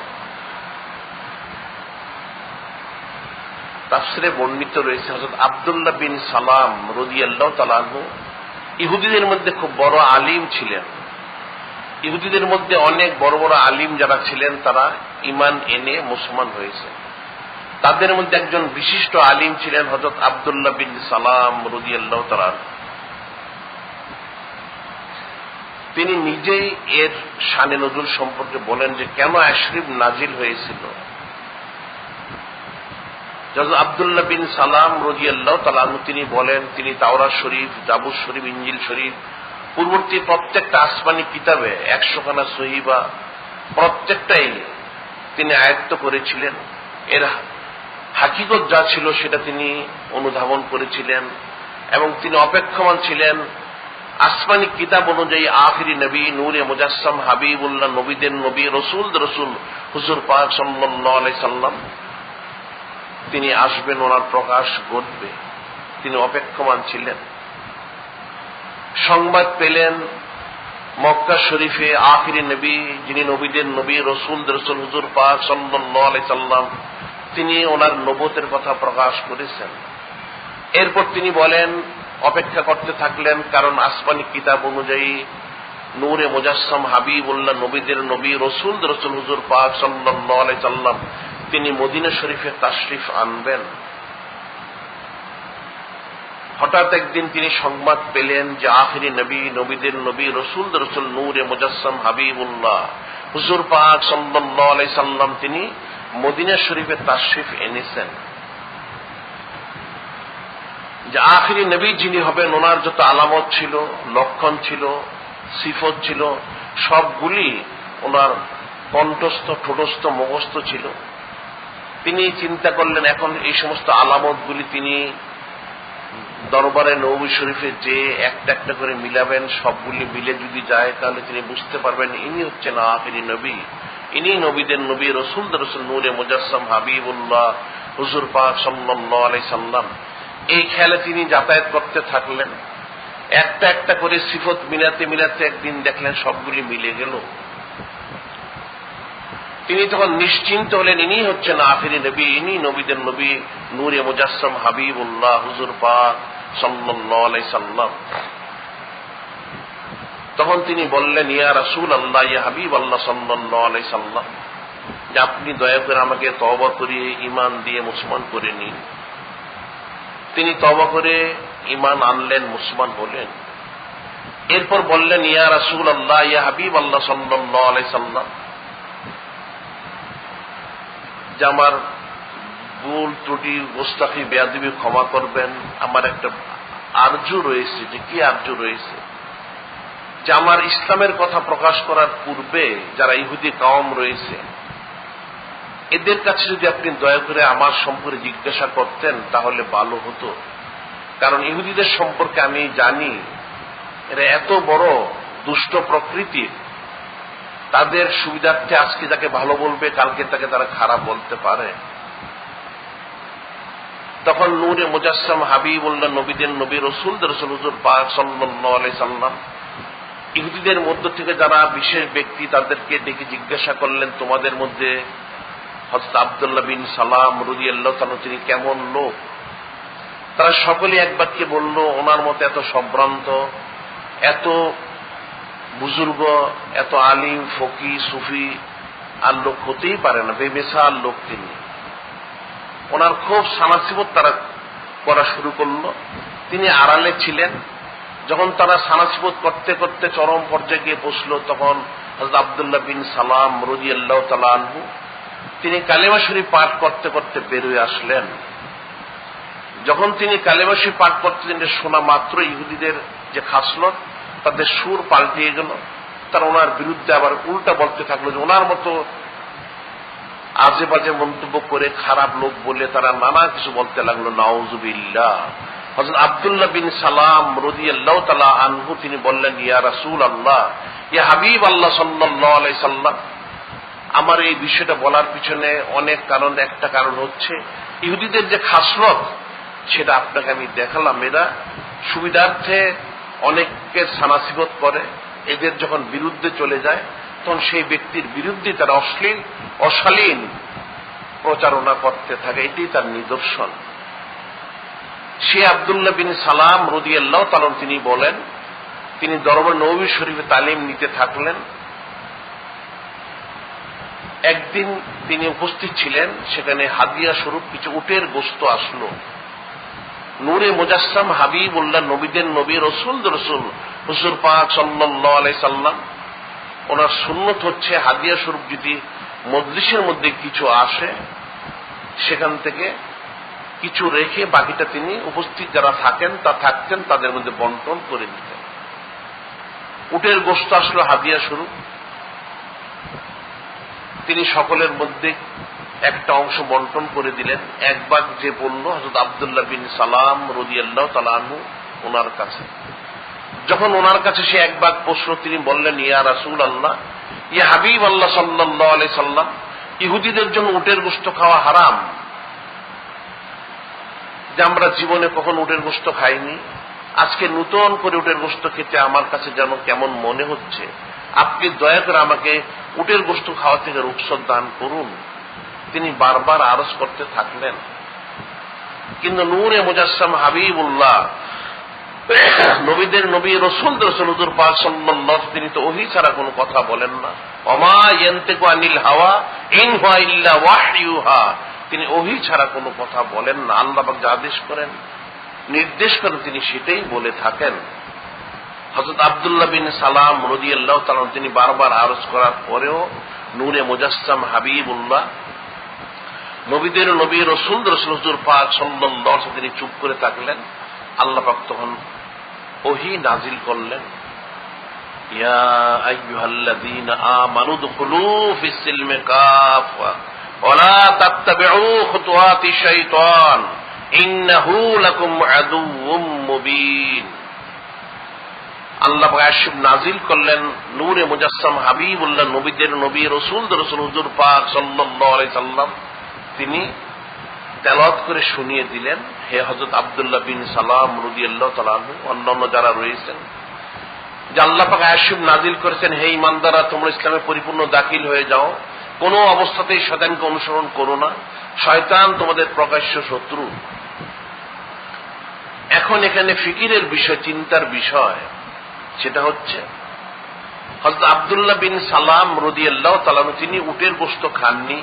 তাফসিরে বর্ণিত রয়েছে হযরত আব্দুল্লাহ বিন সালাম রাদিয়াল্লাহু তাআলা আনহু ইহুদিদের মধ্যে খুব বড় আলিম ছিলেন। ইহুদিদের মধ্যে অনেক বড় বড় আলিম যারা ছিলেন তারা ঈমান এনে মুসলমান হয়েছে। তাদের মধ্যে একজন বিশিষ্ট আলিম ছিলেন হযরত আব্দুল্লাহ বিন সালাম রাদিয়াল্লাহু তাআলা। তিনি নিজেই এর শানে নজুল সম্পর্কে বলেন যে কেন আশরিফ নাজিল হয়েছিল। হযরত আব্দুল্লাহ বিন সালাম রাদিয়াল্লাহু তাআলা তিনি বলেন তিনি তাওরাত শরীফ, জাবুর শরীফ, ইনজিল শরীফ পূর্ববর্তী প্রত্যেকটা আসমানি কিতাবে 100 খানা সহিবা প্রত্যেকটাই তিনি আয়ত্ত করেছিলেন। এর হাকিকত যা ছিল সেটা তিনি অনুধাবন করেছিলেন এবং তিনি অপেক্ষমান ছিলেন আসমানি কিতাব অনুযায়ী আখিরি নবী, নূরে মুজাসসাম, হাবিবুল্লাহ, নবীদের নবী, রসুলদের রসুল হুজুর পাক সাল্লাল্লাহু আলাইহি সাল্লাম তিনি আসবেন, ওনার প্রকাশ ঘটবে, তিনি অপেক্ষমান ছিলেন। সংবাদ পেলেন মক্কা শরীফে আখিরি নবী, যিনি নবীদের নবী, রসুলদের রসুল হুজুর পাক সাল্লাল্লাহু আলাইহি সাল্লাম তিনি ওনার নবুয়তের কথা প্রকাশ করেছেন। এরপর তিনি বলেন অপেক্ষা করতে থাকলেন, কারণ আসমানি কিতাব অনুযায়ী নূরে মুজাসসাম, হাবিবুল্লাহ, নবীদের নবী, রসুলদের রসুল হুজুর পাক সাল্লাল্লাহু আলাইহি সাল্লাম তিনি মদিনা শরীফে তাশরিফ আনবেন। হঠাৎ একদিন তিনি সংবাদ পেলেন যে আখিরি নবী, নবীদের নবী, রসুলদের রসুল, নূরে মুজাসসাম, হাবিবুল্লাহ, হুজুর পাক সাল্লাল্লাহু আলাইহি সাল্লাম তিনি মদিনা শরীফে তাশরিফ এনেছেন। যে আখিরি নবী যিনি হবেন ওনার যত আলামত ছিল, লক্ষণ ছিল, সিফত ছিল সবগুলি ওনার কণ্ঠস্থ, ঠোঁটস্থ, মুখস্থ ছিল। তিনি চিন্তা করলেন এখন এই সমস্ত আলামতগুলি তিনি দরবারে নববী শরীফে যে একটা একটা করে মিলাবেন, সবগুলি মিলে যদি যায় তাহলে তিনি বুঝতে পারবেন ইনি হচ্ছেন আখিরি নবী, ইনি নবীদের নবী, রসুলদের রসুল, নূরে মুজাসসাম, হাবিবুল্লাহ, হুজুর পাক সাল্লাল্লাহু আলাইহি সাল্লাম। এই খেয়ালে তিনি যাতায়াত করতে থাকলেন। একটা একটা করে সিফত মিলাতে মিলাতে একদিন দেখলেন সবগুলি মিলে গেল। তিনি তখন নিশ্চিন্ত হলেন ইনি হচ্ছেন আখিরি নবী, ইনি নবীদের নবী, নূরে মুজাসসাম, হাবিবুল্লাহ, হুজুর পাক সাল্লাল্লাহু আলাইহি সাল্লাম। তখন তিনি বললেন ইয়া রাসূলুল্লাহ, ইয়া হাবিবাল্লাহ সাল্লাল্লাহু আলাইহি সাল্লাম, যে আপনি দয়া করে আমাকে তওবা করিয়ে ঈমান দিয়ে মুসলমান করে নিন। তিনি তওবা করে ঈমান আনলেন, মুসলমান হলেন। এরপর বললেন ইয়া রাসূলুল্লাহ, ইয়া হাবিবাল্লাহ সাল্লাল্লাহু আলাইহি সাল্লাম, যে আমার ভুল ত্রুটি, গোস্তাখি, বেয়াদবি ক্ষমা করবেন। আমার একটা আরজু রয়েছে। যে কি আরজু রয়েছে? যে আমার ইসলামের কথা প্রকাশ করার পূর্বে যারা ইহুদি কওম রয়েছে এদের কাছে যদি আপনি দয়া করে আমার সম্পর্কে জিজ্ঞাসা করতেন তাহলে ভালো হতো। কারণ ইহুদিদের সম্পর্কে আমি জানি এরা এত বড় দুষ্ট প্রকৃতির, তাদের সুবিধার্থে আজকে যাকে ভালো বলবে কালকে তাকে তারা খারাপ বলতে পারে। তখন নূরে মুজাসসাম, হাবিবুল্লাহ, নবীদের নবী, রসুলদের রসুল হুজুর পাক সাল্লাল্লাহু আলাইহি সাল্লাম ইহুদিদের মধ্য থেকে যারা বিশেষ ব্যক্তি তাদেরকে ডেকে জিজ্ঞাসা করলেন তোমাদের মধ্যে হযরত আব্দুল্লাহ বিন সালাম রাদিয়াল্লাহু তাআলা তিনি কেমন লোক? তারা সকলে এক বাক্যে বলল ওনার মতো এত সম্ভ্রান্ত, এত বুজুর্গ, এত আলিম, ফকি, সুফি আর লোক হতেই পারে না, বেমিসাল লোক তিনি। ওনার খুব সানাসিবত তারা করা শুরু করলো। তিনি আড়ালে ছিলেন। যখন তারা সানাসিবত করতে করতে চরম পর্যায়ে গিয়ে পৌঁছলো তখন হযরত আব্দুল্লাহ বিন সালাম রাদিয়াল্লাহু তাআলা আনহু তিনি কালেমা শরীফ পাঠ করতে করতে বের হয়ে আসলেন। যখন তিনি কালেমা শরীফ পাঠ করতেন শোনা মাত্র ইহুদিদের যে খাসলত তাদের সুর পাল্টিয়ে গেল। তারা ওনার বিরুদ্ধে আবার উল্টা বলতে থাকলো যে ওনার মতো আজে বাজে মন্তব্য করে খারাপ লোক বলে তারা নানা কিছু বলতে লাগলো। নাউযুবিল্লাহ। হযরত আব্দুল্লাহ বিন সালাম রাদিয়াল্লাহু তাআলা আনহু তিনি বললেন ইয়া রাসূলুল্লাহ, ইয়া হাবিবাল্লাহ সাল্লাল্লাহু আলাইহি সাল্লাম, আমার এই বিষয়টা বলার পিছনে অনেক কারণ। একটা কারণ হচ্ছে ইহুদিদের যে খাসলত সেটা আপনাকে আমি দেখালাম। এরা সুবিধার্থে অনেককে সানাসিবত করে, এদের যখন বিরুদ্ধে চলে যায় তখন সেই ব্যক্তির বিরুদ্ধে তারা অশ্লীল, অশালীন প্রচারণা করতে থাকে। এটাই তার নিদর্শন। সে আব্দুল্লাহ বিন সালাম রাদিয়াল্লাহু তাআলা তিনি বলেন, তিনি দরবার নববী শরীফে তালিম নিতে থাকলেন। একদিন তিনি উপস্থিত ছিলেন, সেখানে হাদিয়া স্বরূপ কিছু উটের গোশত আসলো। নূরে মুজাসসাম হাবিবুল্লাহ, নবীদের নবী, রাসূলদের রাসূল হুজুর পাক সাল্লাল্লাহু আলাইহি সাল্লাম, ওনার সুন্নত হচ্ছে হাদিয়া স্বরূপ যদি মজলিসের মধ্যে কিছু আসে সেখান থেকে কিছু রেখে বাকিটা তিনি উপস্থিত যারা থাকতেন তাদের মধ্যে বন্টন করে দিতেন। উটের গোশত আসলো হাদিয়া স্বরূপ, তিনি সকলের মধ্যে একটা অংশ বন্টন করে দিলেন। এক ভাগ যে বলল হযরত আব্দুল্লাহ বিন সালাম রাদিয়াল্লাহু তাআলা আনহু ওনার কাছে। যখন ওনার কাছে সে এক ভাগ প্রশ্ন, তিনি বললেন, ইয়া রাসূলুল্লাহ, ইয়া হাবিব আল্লাহ সাল্লাল্লাহু আলাইহি সাল্লাম, ইহুদিদের জন্য উটের গোশত খাওয়া হারাম, যে আমরা জীবনে কখন উটের গোশত খাইনি, আজকে নতুন করে উটের গোশত খেতে আমার কাছে যেন কেমন মনে হচ্ছে, আপনি দয়া করে আমাকে উটের গোশত খাওয়া থেকে রুখসত দান করুন। তিনি বারবার আরজ করতে থাকলেন, কিন্তু নূরে মুজাসসাম হাবিবুল্লাহ, নবীদের নবী, রাসূলদের রাসূল হুজুর পাক সাল্লাল্লাহু, তিনি তো ওহী ছাড়া কোনো কথা বলেন না। ওমা ইয়ানতিকু আনিল হাওয়া ইন হুয়া ইল্লা ওয়াহয়ুহা, তিনি ওহী ছাড়া কোনো কথা বলেন না। আল্লাহ পাক যা আদেশ করেন, নির্দেশ করেন, তিনি সেটাই বলে থাকেন। হযরত আব্দুল্লাহ বিন সালাম রাদিয়াল্লাহু তাআলা তিনি বারবার আরজ করার পরেও নূরে মুজাসসাম হাবিবুল্লাহ, নবীদের নবী, রাসূলদের রাসূল হুজুর পাক সাল্লাল্লাহু আলাইহি, তিনি চুপ করে থাকলেন। আল্লাহ পাক তখন ওহী নাজিল করলেন, ইয়া আইয়ুহাল্লাযীনা আমানু দুখুলু ফিস সিলমি কাফা ওয়া লা তাত্তাবিউ খুতুওয়াতিশ শাইতান ইন্নাহু লাকুম আদুউম মুবিন। আল্লাহ পাক আয়াত নাজিল করলেন, নূরে মুজাসসাম হাবিবুল্লাহ, নবীদের নবী, রাসূলদের রাসূল হুজুর পাক সাল্লাল্লাহু আলাইহি সাল্লাম, তিনি তেলাওয়াত করে শুনিয়ে দিলেন, হে হযরত আব্দুল্লাহ বিন সালাম রাদিয়াল্লাহু তাআলা আনহু, অন্যান্য যারা রয়েছেন, যে আল্লাহ পাক আয়াত নাজিল করেছেন, হে ঈমানদাররা, তোমরা ইসলামে পরিপূর্ণ দাখিল হয়ে যাও, কোনো অবস্থাতেই শয়তানকে অনুসরণ করো না, শয়তান তোমাদের প্রকাশ্য শত্রু। এখন এখানে ফিকিরের বিষয়, চিন্তার বিষয়, সেটা হচ্ছে হযরত আব্দুল্লাহ বিন সালাম রাদিয়াল্লাহু তাআলা তিনি উটের গোশত খাননি,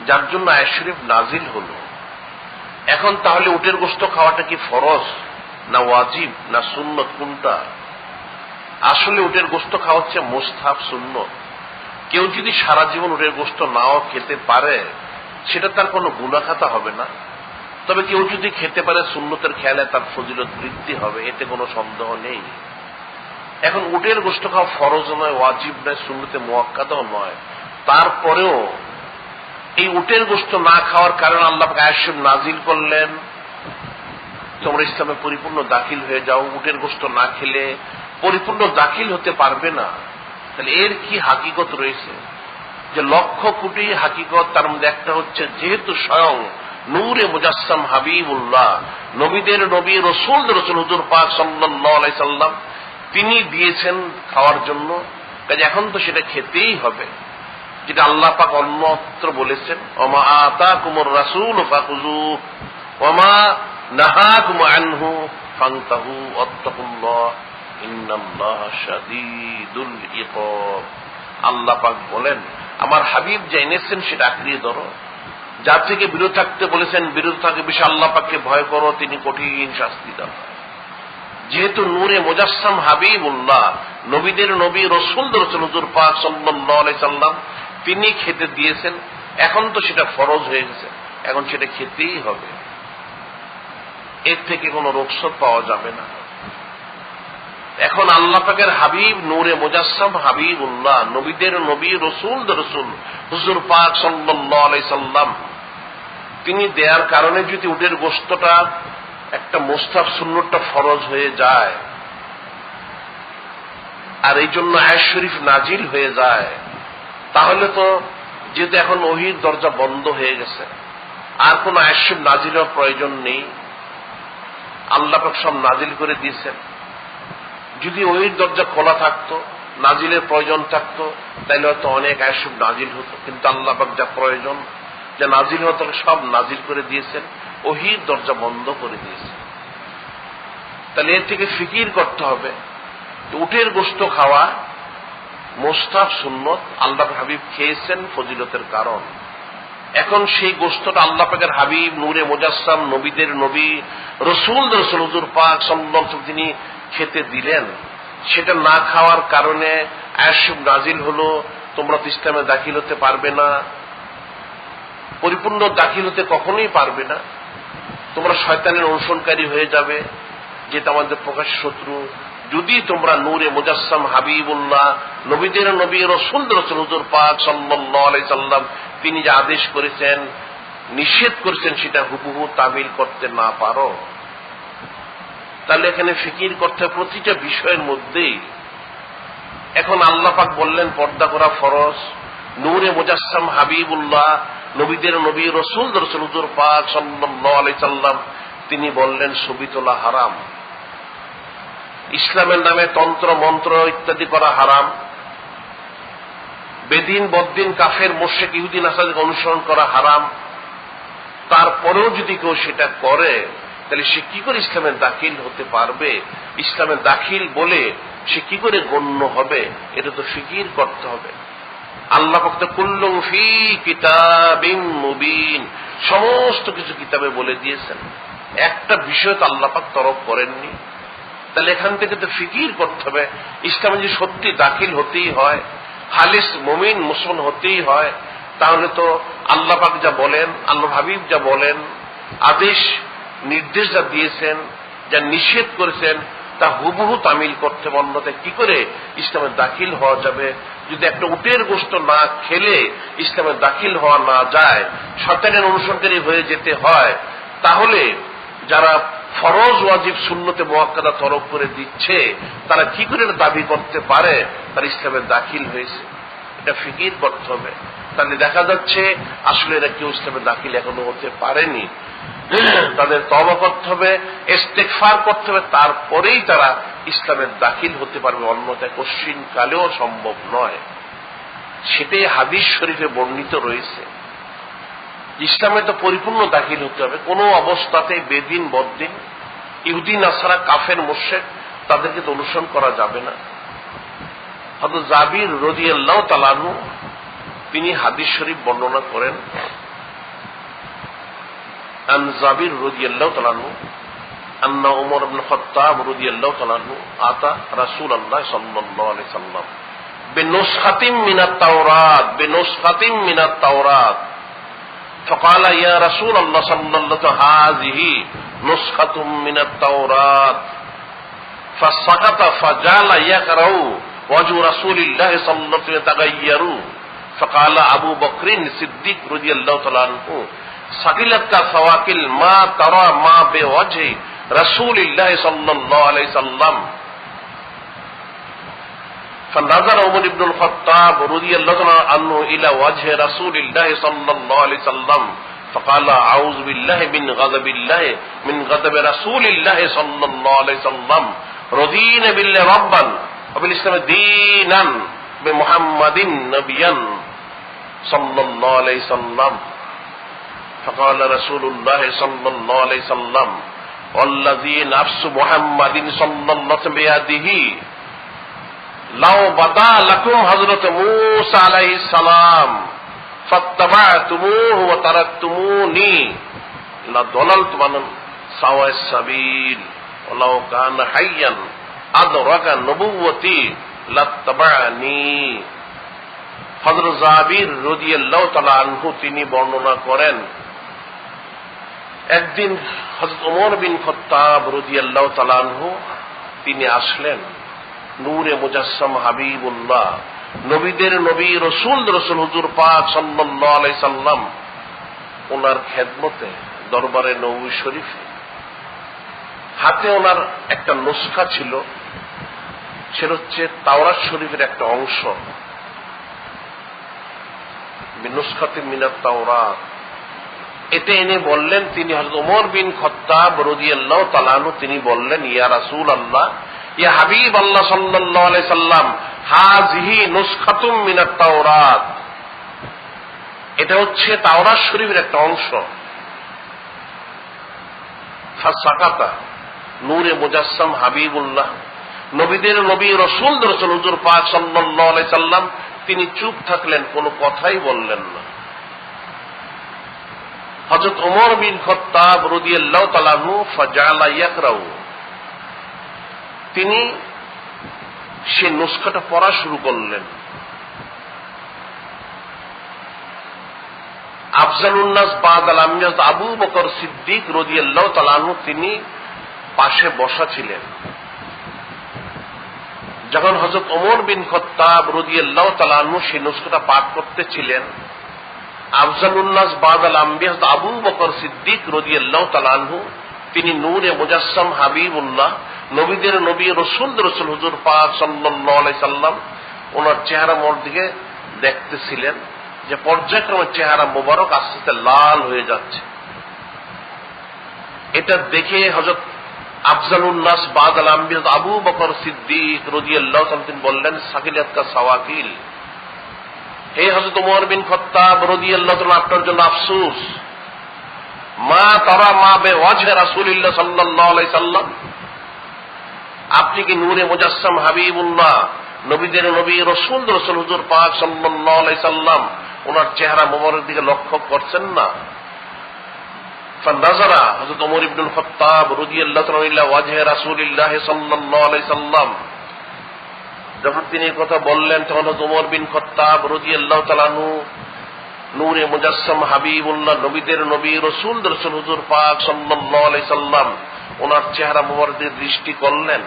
যার জন্য আয়াত শরীফ নাজিল হলো। এখন তাহলে উটের গোশত খাওয়াটা কি ফরজ না ওয়াজিব না সুন্নত, কোনটা? আসলে উটের গোশত খাওয়া হচ্ছে মুস্তাহাব, সুন্নত। কেউ যদি সারা জীবন উটের গোশত নাও খেতে পারে, সেটা তার কোনো গুনাহ খাতা হবে না। তবে কেউ যদি খেতে পারে, সুন্নতের খেয়ালে তার ফজিলত বৃদ্ধি হবে, এতে কোনো সন্দেহ নেই। এখন উটের গোশত খাওয়া ফরজ নয়, ওয়াজিব নয়, সুন্নতে মুআক্কাদাও নয়, তারপরেও এই উটের গোশত না খাওয়ার কারণে আল্লাহ আয়াত নাজিল করলেন, তোমরা ইসলামে পরিপূর্ণ দাখিল হয়ে যাও। উটের গোশত না খেলে পরিপূর্ণ দাখিল হতে পারবে না। তাহলে এর কি হাকিকত রয়েছে? যে লক্ষ কোটি হাকিকত, তার মধ্যে একটা হচ্ছে, যেহেতু স্বয়ং নূরে মুজাসসাম হাবিবুল্লাহ, নবীদের নবী, রাসূলদের রাসূল হুজুর পাক সাল্লাল্লাহু আলাইহি সাল্লাম, তিনি দিয়েছেন খাওয়ার জন্য, কাজে এখন তো সেটা খেতেই হবে, যেটা আল্লাহ পাক অন্যত্র বলেছেন, ওমা আতাকুমুর রাসূলু ফাখুযুহু ওমা নাহাকুম আনহু ফান্তাহু ওয়াত্তাকুল্লাহ ইন্নাল্লাহা শাদীদুল ইকাব। আল্লাহ পাক বলেন, আমার হাবিব যা এনেছেন সেটা আঁকড়িয়ে ধরো, যা থেকে বিরত থাকতে বলেছেন বিরত থাকে, বেশি আল্লাহ পাককে ভয় করো, তিনি কঠিন শাস্তি দেন। যেহেতু নূরে মুজাসসাম হাবিবুল্লাহ, নবীদের নবী, রাসূলদের রাসূল হুজুর পাক সাল্লাল্লাহু আলাইহি সাল্লাম, তিনি খেতে দিয়েছেন, এখন তো সেটা ফরজ হয়ে গেছে, এখন সেটা খেতেই হবে, এর থেকে কোনো রুখসত পাওয়া যাবে না। এখন আল্লাহ পাকের হাবিব নূরে মুজাসসাম হাবিবুল্লাহ, নবীদের নবী, রাসূলদের রাসূল হুজুর পাক সাল্লাল্লাহু আলাইহি সাল্লাম, তিনি দেওয়ার কারণে যদি উটের গোশতটা একটা মুস্তাহাব, সুন্নতটা ফরজ হয়ে যায়, আর এই জন্য আয়াত শরীফ নাজিল হয়ে যায়, তাহলে তো যেহেতু এখন ওহীর দরজা বন্ধ হয়ে গেছে, আর কোন আয়াত শরীফ নাজিল হওয়ার প্রয়োজন নেই, আল্লাহ পাক সব নাজিল করে দিয়েছেন। যদি ওহীর দরজা খোলা থাকতো, নাজিলের প্রয়োজন থাকতো, তাহলে হয়তো অনেক আয়াত শরীফ নাজিল হতো, কিন্তু আল্লাহ পাক যা প্রয়োজন, যা নাজিল হতো, সব নাজিল করে দিয়েছেন। ওহীর দরজা বন্ধ করে দিয়েছে। তাহলে এর থেকে ফিকির করতে হবে, উটের গোশত খাওয়া মোস্তাহাব সুন্নত, আল্লাহর হাবিব খেয়েছেন ফজিলতের কারণ। এখন সেই গোশতটা আল্লাহ পাকের হাবিব নূরে মুজাসসাম, নবীদের নবী, রসুল হুজুর পাক সাল্লাল্লাহু আলাইহি ওয়াসাল্লাম তিনি খেতে দিলেন, সেটা না খাওয়ার কারণে আয়াত নাজিল হলো তোমরা তো ইসলামে দাখিল হতে পারবে না, পরিপূর্ণ দাখিল হতে কখনোই পারবে না, তোমরা শয়তানের অনুসরণকারী হয়ে যাবে, যেটা আমাদের প্রকাশ্য শত্রু। যদি তোমরা নূরে মুজাসসাম হাবিবুল্লাহ, নবীদের নবী, রসুল হুজুর পাক সাল্লাল্লাহু আলাইহি সাল্লাম তিনি যে আদেশ করেছেন, নিষেধ করেছেন, সেটা হুবহু তামিল করতে না পারো, তাহলে এখানে ফিকির করতে প্রতিটা বিষয়ের মধ্যেই। এখন আল্লাহ পাক বললেন পর্দা করা ফরজ, নূরে মুজাসসাম হাবিবুল্লাহ, নবীদের নবী, রসুল হুজুর পাক সাল্লাল্লাহু আলাইহি সাল্লাম তিনি বললেন ছবি তোলা হারাম, ইসলামের নামে তন্ত্র মন্ত্র ইত্যাদি করা হারাম, বেদিন বদ্দিন কাফের মুশরিক ইহুদি নাসারাকে অনুসরণ করা হারাম। তারপরেও যদি কেউ সেটা করে তাহলে সে কি করে ইসলামের দাখিল হতে পারবে? ইসলামের দাখিল বলে সে কি করে গণ্য হবে? এটা তো ফিকির করতে হবে। আল্লাহ পাক তো কুল্লুম ফি কিতাবিম মুবিন, সমস্ত কিছু কিতাবে বলে দিয়েছেন, একটা বিষয় তো আল্লাহ পাক তরক করেননি। তাহলে এখান থেকে তো ফিকির করতে হবে, ইসলামে যদি সত্যি দাখিল হতেই হয়, খালিস মুমিন মুসলমান হতেই হয়, তাহলে তো আল্লাহ পাক যা বলেন, আল্লাহ হাবিব যা বলেন, আদেশ নির্দেশ যা দিয়েছেন, যা নিষেধ করেছেন, তা হুবহু তামিল করতে, অন্যথায় কি করে ইসলামে দাখিল হওয়া যাবে? যদি একটা উটের গোশত না খেলে ইসলামে দাখিল হওয়া না যায়, শয়তানের অনুসরণকারী হয়ে যেতে হয়, তাহলে যারা ফরজ ওয়াজিব সুন্নতে মুআক্কাদা তরক করে দিচ্ছে তারা কি করে দাবি করতে পারে তারা ইসলামে দাখিল হয়েছে? এটা ফিকির করতে হবে। তাহলে দেখা যাচ্ছে আসলে এরা কেউ ইসলামে দাখিল এখনো হতে পারেনি, তাদের তওবা করতে হবে, ইস্তেগফার করতে হবে, তারপরেই তারা ইসলামের দাখিল হতে পারবে, অন্যথায় কশিন কালেও সম্ভব নয়। সেটাই হাদিস শরীফে বর্ণিত রয়েছে। ইসলামে তো পরিপূর্ণ দাখিল হতে হবে, কোন অবস্থাতে বেদিন বদ্দিন ইহুদি নাসারা কাফের মুশরিক তাদেরকে তো অনুসরণ করা যাবে না। হযরত জাবির রাদিয়াল্লাহু তাআলা আনহু তিনি হাদিস শরীফ বর্ণনা করেন, আন জাবির রাদিয়াল্লাহু তাআলা আনহু আন্না উমর ইবনে খাত্তাব রাদিয়াল্লাহু তাআলা আনহু আতা রাসূলুল্লাহ সাল্লাল্লাহু আলাইহি সাল্লাম বিনুসখাতিম মিনাত তাওরাত বিনুসখাতিম মিনাত তাওরাত فقال يا رسول الله صلى الله عليه وسلم هذه نسخة من التوراة فسكت فجعل يقرأ وجه رسول الله صلى الله عليه وسلم يتغير فقال أبو بكر الصديق رضي الله تعالى عنه ثقلتك ثواكل ما ترى ما بوجه رسول الله صلى الله عليه وسلم فنظر عمر بن الخطاب رضي الله عنه إلى وجه رسول الله صلى الله عليه وسلم فقال أعوذ بالله من غضب الله من غضب رسول الله صلى الله عليه وسلم رضينا بالله ربا وبالإسلام دينا بمحمد نبيا صلى الله عليه وسلم فقال رسول الله صلى الله عليه وسلم والذي نفس محمد صلى الله عليه وسلم بيده লাউ বাদা লাকুম হযরত মূসা আলাইহিস সালাম ফাত্তাবাতুমুহু ওয়া তারাকতুমুনি লা দালালতুম আন সাওয়াস সাবিল ওয়া লাউ কানা হাইয়ান আদরাকা নবুওয়াতি লাত্তাবানি। হযরত জাবির রাদিয়াল্লাহু তাআলা আনহু তিনি বর্ণনা করেন, একদিন হযরত ওমর বিন খাত্তাব রাদিয়াল্লাহু তাআলা আনহু তিনি আসলেন নূরে মুজাসসাম হাবিবুল্লাহ, নবীদের নবী, রসুল হুজুর পাক সাল্লাল্লাহু আলাইহি সাল্লাম ওনার খেদমতে দরবারে নববী শরীফে। হাতে ওনার একটা নুসখা ছিল, সেটা হচ্ছে তাওরাত শরীফের একটা অংশ, বিনুসখাতিন মিনাত তাওরাত। এটা এনে বললেন, তিনি হযরত ওমর বিন খাত্তাব রাদিয়াল্লাহু তাআলা আনহু তিনি বললেন, ইয়া রাসূলুল্লাহ, ইয়া হাবিব আল্লাহ সাল্লাল্লাহু আলাইহি সাল্লাম, হাযিহি নুসখাতুম মিনাত তাওরাত, এটা হচ্ছে তাওরাত শরীফের একটা অংশ। ফাসাকাতা, নূরে মুজাসসাম হাবিবুল্লাহ, নবীদের নবী রাসূলদের রাসূল হুজুর পাক সাল্লাল্লাহু আলাইহি সাল্লাম তিনি চুপ থাকলেন, কোনো কথাই বললেন না। হযরত ওমর বিন খাত্তাব রাদিয়াল্লাহু তাআলা আনহু ফাজালা ইয়াকরাউ, তিনি সে নুসখাটা পড়া শুরু করলেন। আফজালুন নাস বাদাল আম্বিয়া আবু বকর সিদ্দিক রাদিয়াল্লাহু তাআলা আনহু তিনি পাশে বসা ছিলেন। যখন হযরত ওমর বিন খাত্তাব রাদিয়াল্লাহু তাআলা আনহু সেই নুসখাটা পাঠ করতেছিলেন, আফজালুন নাস বাদাল আম্বিয়া আবু বকর সিদ্দিক রাদিয়াল্লাহু তাআলা আনহু তিনি নূরে মুজাসসাম হাবিবুল্লাহ, নবীদের নবী রাসূলদের রাসূল হুজুর পাক সাল্লাল্লাহু আলাইহি সাল্লাম ওনার চেহারা মোর দিকে দেখতেছিলেন যে পর্যায়ক্রমে চেহারা মোবারক আস্তে আস্তে লাল হয়ে যাচ্ছে। এটা দেখে হযরত আফজালুন নাস বাদাল আম্বিয়া আবু বকর সিদ্দিক রাদিয়াল্লাহু তাআলা তিনি বললেন, সাকিলাত কা সাওয়াকিল, হে হযরত ওমর বিন খাত্তাব রাদিয়াল্লাহু তাআলা আপনার জন্য আফসোস। মা তারা মা বে ওয়াজহে রাসূলুল্লাহ সাল্লাল্লাহু আলাইহি সাল্লাম, আপনি কি নূরে মুজাসসাম হাবিবুল্লাহ, নবীদের নবী রাসূলদের রাসূল হুজুর পাক সাল্লাল্লাহু আলাইহি সাল্লাম ওনার চেহারা মোবারক দিকে লক্ষ্য করছেন না? ফানাজারা হযরত ওমর ইবনুল খাত্তাব রাদিয়াল্লাহু তাআলা ইলা ওয়াজহে রাসূলুল্লাহ সাল্লাল্লাহু আলাইহি সাল্লাম, যখন তিনি কথা বললেন তখন হযরত ওমর বিন খাত্তাব রাদিয়াল্লাহু তাআলা আনহু নূরে মুজাসসাম হাবিবুল্লাহ, নবীদের নবী রাসূলদের রাসূল হুজুর পাক সাল্লাল্লাহু আলাইহি সাল্লাম ওনার চেহারা মোবারক দিয়ে দৃষ্টি করলেন।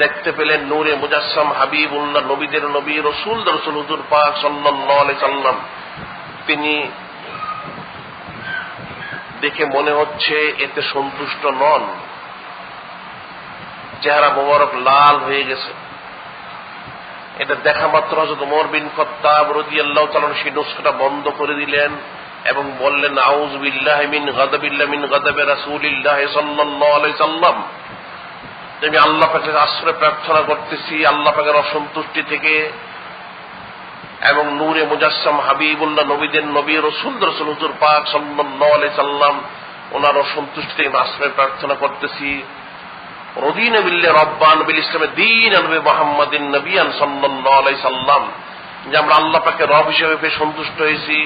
দেখতে পেলেন নূরে মুজাসসাম হাবিবুল্লাহ, নবীদের নবী রাসূলদের রাসূল হুজুর পাক সাল্লাল্লাহু আলাইহি সাল্লাম তিনি দেখে মনে হচ্ছে এতে সন্তুষ্ট নন, চেহারা মোবারক লাল হয়ে গেছে। এটা দেখা মাত্র হযরত ওমর বিন খাত্তাব রাদিয়াল্লাহু তাআলা সেই নুসখাটা বন্ধ করে দিলেন এবং বললেন, আউযু বিল্লাহি মিন গাযাবিল্লাহি মিন গাযাবি রাসূলিল্লাহ সাল্লাল্লাহু আলাইহি সাল্লাম, আমি আল্লাহ পাকের আশ্রয় প্রার্থনা করতেছি আল্লাহ পাকের অসন্তুষ্টি থেকে, এবং নূরে মুজাসসাম হাবিবুল্লাহ, নবীদের নবী রাসূলদের রাসূল হুজুর পাক সাল্লাল্লাহু আলাইহি সাল্লাম ওনার অসন্তুষ্টি থেকে আশ্রয় প্রার্থনা করতেছি। রদিনা বিল্লাহি রাব্বান বিল ইসলামে দীনান ওয়া মুহাম্মাদিন নবিয়ান সাল্লাল্লাহু আলাইহি সাল্লাম, যে আমরা আল্লাহ পাকের রব হিসেবে পেয়ে সন্তুষ্ট হয়েছি,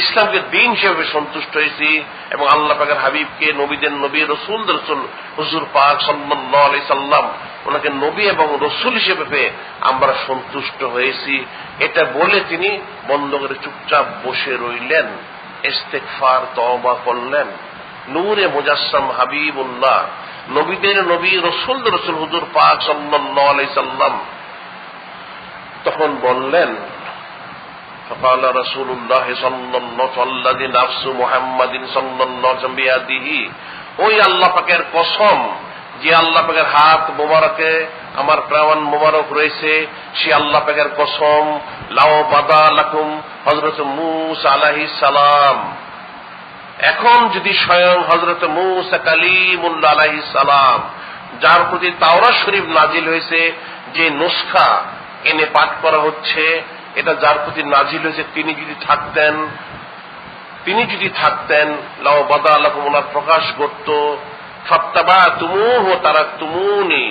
ইসলামকে দ্বীন হিসেবে সন্তুষ্ট হয়েছি, এবং আল্লাহ পাকের হাবিবকে নবীদের নবী রাসূলদের রাসূল হুজুর পাক সাল্লাল্লাহু আলাইহি সাল্লাম ওনাকে নবী এবং রাসূল হিসেবে পেয়ে আমরা সন্তুষ্ট হয়েছি। এটা বলে তিনি বন্ধ করে চুপচাপ বসে রইলেন, ইস্তেগফার তওবা করলেন। নূরে মুজাসসাম হাবিবুল্লাহ, নবীদের নবী রাসূলদের রাসূল হুজুর পাক সাল্লাল্লাহু আলাইহি সাল্লাম তখন বললেন, فقال رسول الله صلى الله عليه وسلم نفس محمد صلى الله عليه وسلم بيده, ওই আল্লাহ পাকের কসম যে আল্লাহ পাকের হাত মোবারকে আমার প্রাণ মোবারক রয়েছে, সে আল্লাহ পাকের কসম, লাও বাদা লাকুম হযরত মূসা আলাইহিস সালাম, এখন যদি স্বয়ং হযরত মূসা কালিমুল্লাহ আলাইহিস সালাম, যার প্রতি তাওরাত শরীফ নাজিল হয়েছে, যে নুসখা এনে পাঠ করা হচ্ছে এটা যার প্রতি নাজিল হয়েছে, তিনি যদি থাকতেন লাও বাদা লাকুম, ওনার প্রকাশ ঘটত, ফাত্তাবাতুমুহু ওয়া তারাকতুমুনি,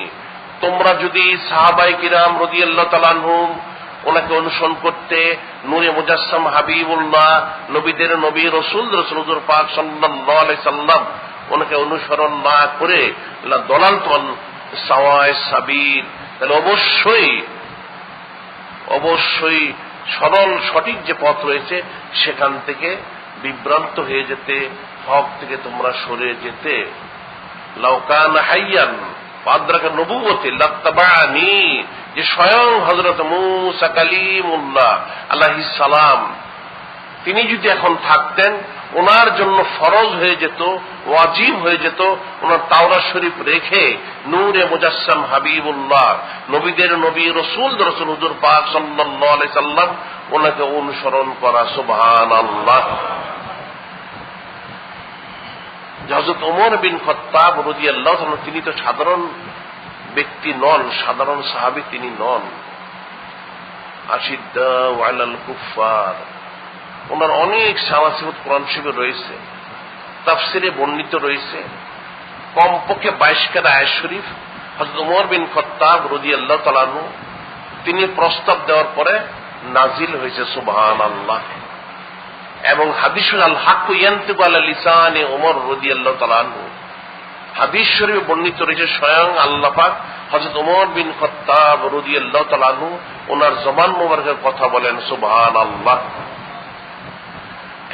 তোমরা যদি সাহাবায়ে কিরাম রাদিয়াল্লাহু তাআলা আনহুম ওনাকে অনুসরণ করতে, নূরে মুজাসসাম হাবিবুল্লাহ, নবীদের নবী রাসূলদের রাসূল হুজুর পাক সাল্লাল্লাহু আলাইহি সাল্লাম ওনাকে অনুসরণ না করে লা দালালতুন সাওয়ায়ে সাবিল, তাহলে অবশ্যই সরল সঠিক যে পথ রয়েছে সেখান থেকে বিভ্রান্ত হয়ে যেতে, হক থেকে তোমরা সরে যেতে। লাউ কানা হাইয়ান আদরাকা নবুওয়াতি লাত্তাবানি, যে স্বয়ং হযরত মূসা কালিমুল্লাহ আলাইহিস সালাম তিনি যদি এখন থাকতেন, ওনার জন্য ফরজ হয়ে যেত, ওয়াজিব হয়ে যেত ওনার তাওরাত শরীফ রেখে নূরে মুজাসসাম হাবিবুল্লাহ, নবীদের নবী রাসূলদের রাসূল হুজুর পাক সাল্লাল্লাহু আলাইহি সাল্লাম ওনাকে অনুসরণ করা। সুবহানাল্লাহ। হযরত ওমর বিন খাত্তাব রাদিয়াল্লাহু তাআলা তিনি তো সাধারণ ব্যক্তি নন, সাধারণ সাহাবী তিনি নন। আশিদ্দাউ আলাল কুফফার, ওনার অনেক সাওয়াসিফত কোরআন শরীফে রয়েছে। তাফসিরে বর্ণিত রয়েছে কমপক্ষে 22 খানা আয়াত শরীফ হযরত ওমর বিন খাত্তাব রাদিয়াল্লাহু তাআলা আনহু তিনি প্রস্তাব দেওয়ার পরে নাজিল হয়েছে সুবহানাল্লাহ। এবং হাদিসুল আল হক ইয়ান্তিকু আলা লিসানি ওমর রাদিয়াল্লাহু তাআলা আনহু, হাদিস শরীফে বর্ণিত রয়েছে স্বয়ং আল্লাহ পাক হযরত ওমর বিন খাত্তাব রাদিয়াল্লাহু তাআলা আনহু ওনার জবান মোবারকের কথা বলেন সুবহানাল্লাহ।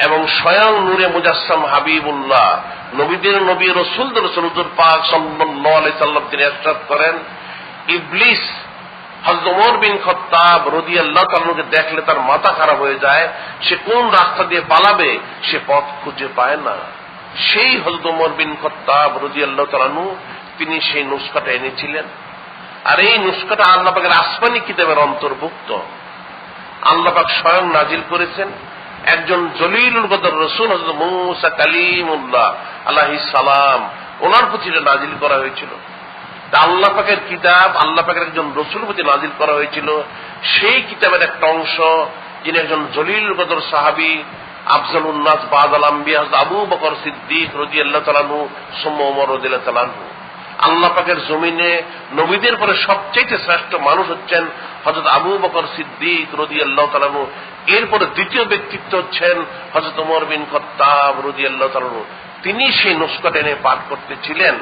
এবং স্বয়ং নূরে মুজাসসাম হাবিবুল্লাহ নবীদের নবী রাসূলদের রাসূল হুজুর পাক সাল্লাল্লাহু আলাইহি সাল্লাম তিনি ইরশাদ করেন, ইবলিস হযরত ওমর বিন খাত্তাব রাদিয়াল্লাহু তাআলাকে দেখলে তার মাথা খারাপ হয়ে যায়, সে কোন রাস্তা দিয়ে পালাবে সে পথ খুঁজে পায় না। সেই হযরত ওমর বিন খাত্তাব রাদিয়াল্লাহু তাআলা তিনি সেই নুসখাটা এনেছিলেন। আর এই নুসখাটা আল্লাহ পাকের আসমানি কিতাবের অন্তর্ভুক্ত। আল্লাহ পাক স্বয়ং নাজিল করেছেন একজন জলিলুল কদর রাসূল হযরত মূসা কালিমুল্লাহ আলাইহিস সালাম, ওনার প্রতি নাজিল করা হয়েছিল। আল্লাহ পাকের কিতাব আল্লাহ পাকের একজন রাসূলের প্রতি নাজিল করা হয়েছিল। সেই কিতাবের একটা অংশ যিনি একজন জলিলুল কদর সাহাবী আফজালুন নাস বাদাল আম্বিয়া হযরত আবু বকর সিদ্দিক রাদিয়াল্লাহু তাআলা আনহু সুম্মা ওমর রাদিয়াল্লাহু তাআলা আনহু। আল্লাহ পাকের জমিনে নবীদের পরে সবচেয়ে শ্রেষ্ঠ মানুষ হচ্ছেন হযরত আবু বকর সিদ্দিক রাদিয়াল্লাহু তাআলা আনহু। এরপরে দ্বিতীয় ব্যক্তিত্ব হচ্ছেন হযরত ওমর বিন খাত্তাব রাদিয়াল্লাহু তাআলা আনহু। তিনি সেই নুসখাটা এনে পাঠ করতেছিলেন।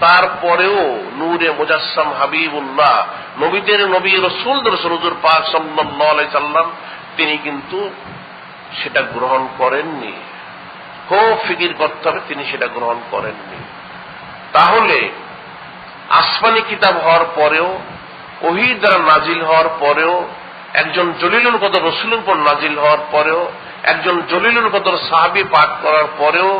তারপরেও নূরে মুজাসসাম হাবিবুল্লাহ নবীদের নবী রাসূলদের রাসূল হুজুর পাক সাল্লাল্লাহু আলাইহি সাল্লাম তিনি কিন্তু সেটা গ্রহণ করেননি। খুব ফিকির করতে হবে, তিনি সেটা গ্রহণ করেননি। তাহলে আসমানি কিতাব হওয়ার পরেও, ওহী দ্বারা নাজিল হওয়ার পরেও, একজন জলিলুল কদর রাসূলের উপর নাজিল হওয়ার পরেও, একজন জলিলুল কদর সাহাবী পাঠ করার পরেও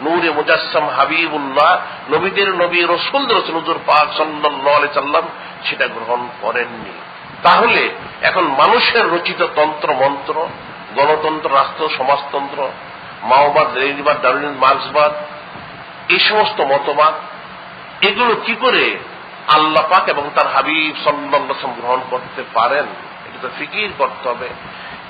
নূরে মুজাসসাম হাবিবুল্লাহ নবীদের নবী রাসূলদের রাসূল হুজুর পাক সাল্লাল্লাহু আলাইহি সাল্লাম সেটা গ্রহণ করেননি। তাহলে এখন মানুষের রচিত তন্ত্র মন্ত্র, গণতন্ত্র, রাষ্ট্র সমাজতন্ত্র, মাওবাদ, লেনিনবাদ, ডারউইনিজম, মার্ক্সবাদ, এই সমস্ত মতবাদ এগুলো কি করে আল্লাহ পাক এবং তার হাবিব সাল্লাল্লাহু আলাইহি ওয়াসাল্লাম গ্রহণ করতে পারেন? এটা তো ফিকির করতে হবে।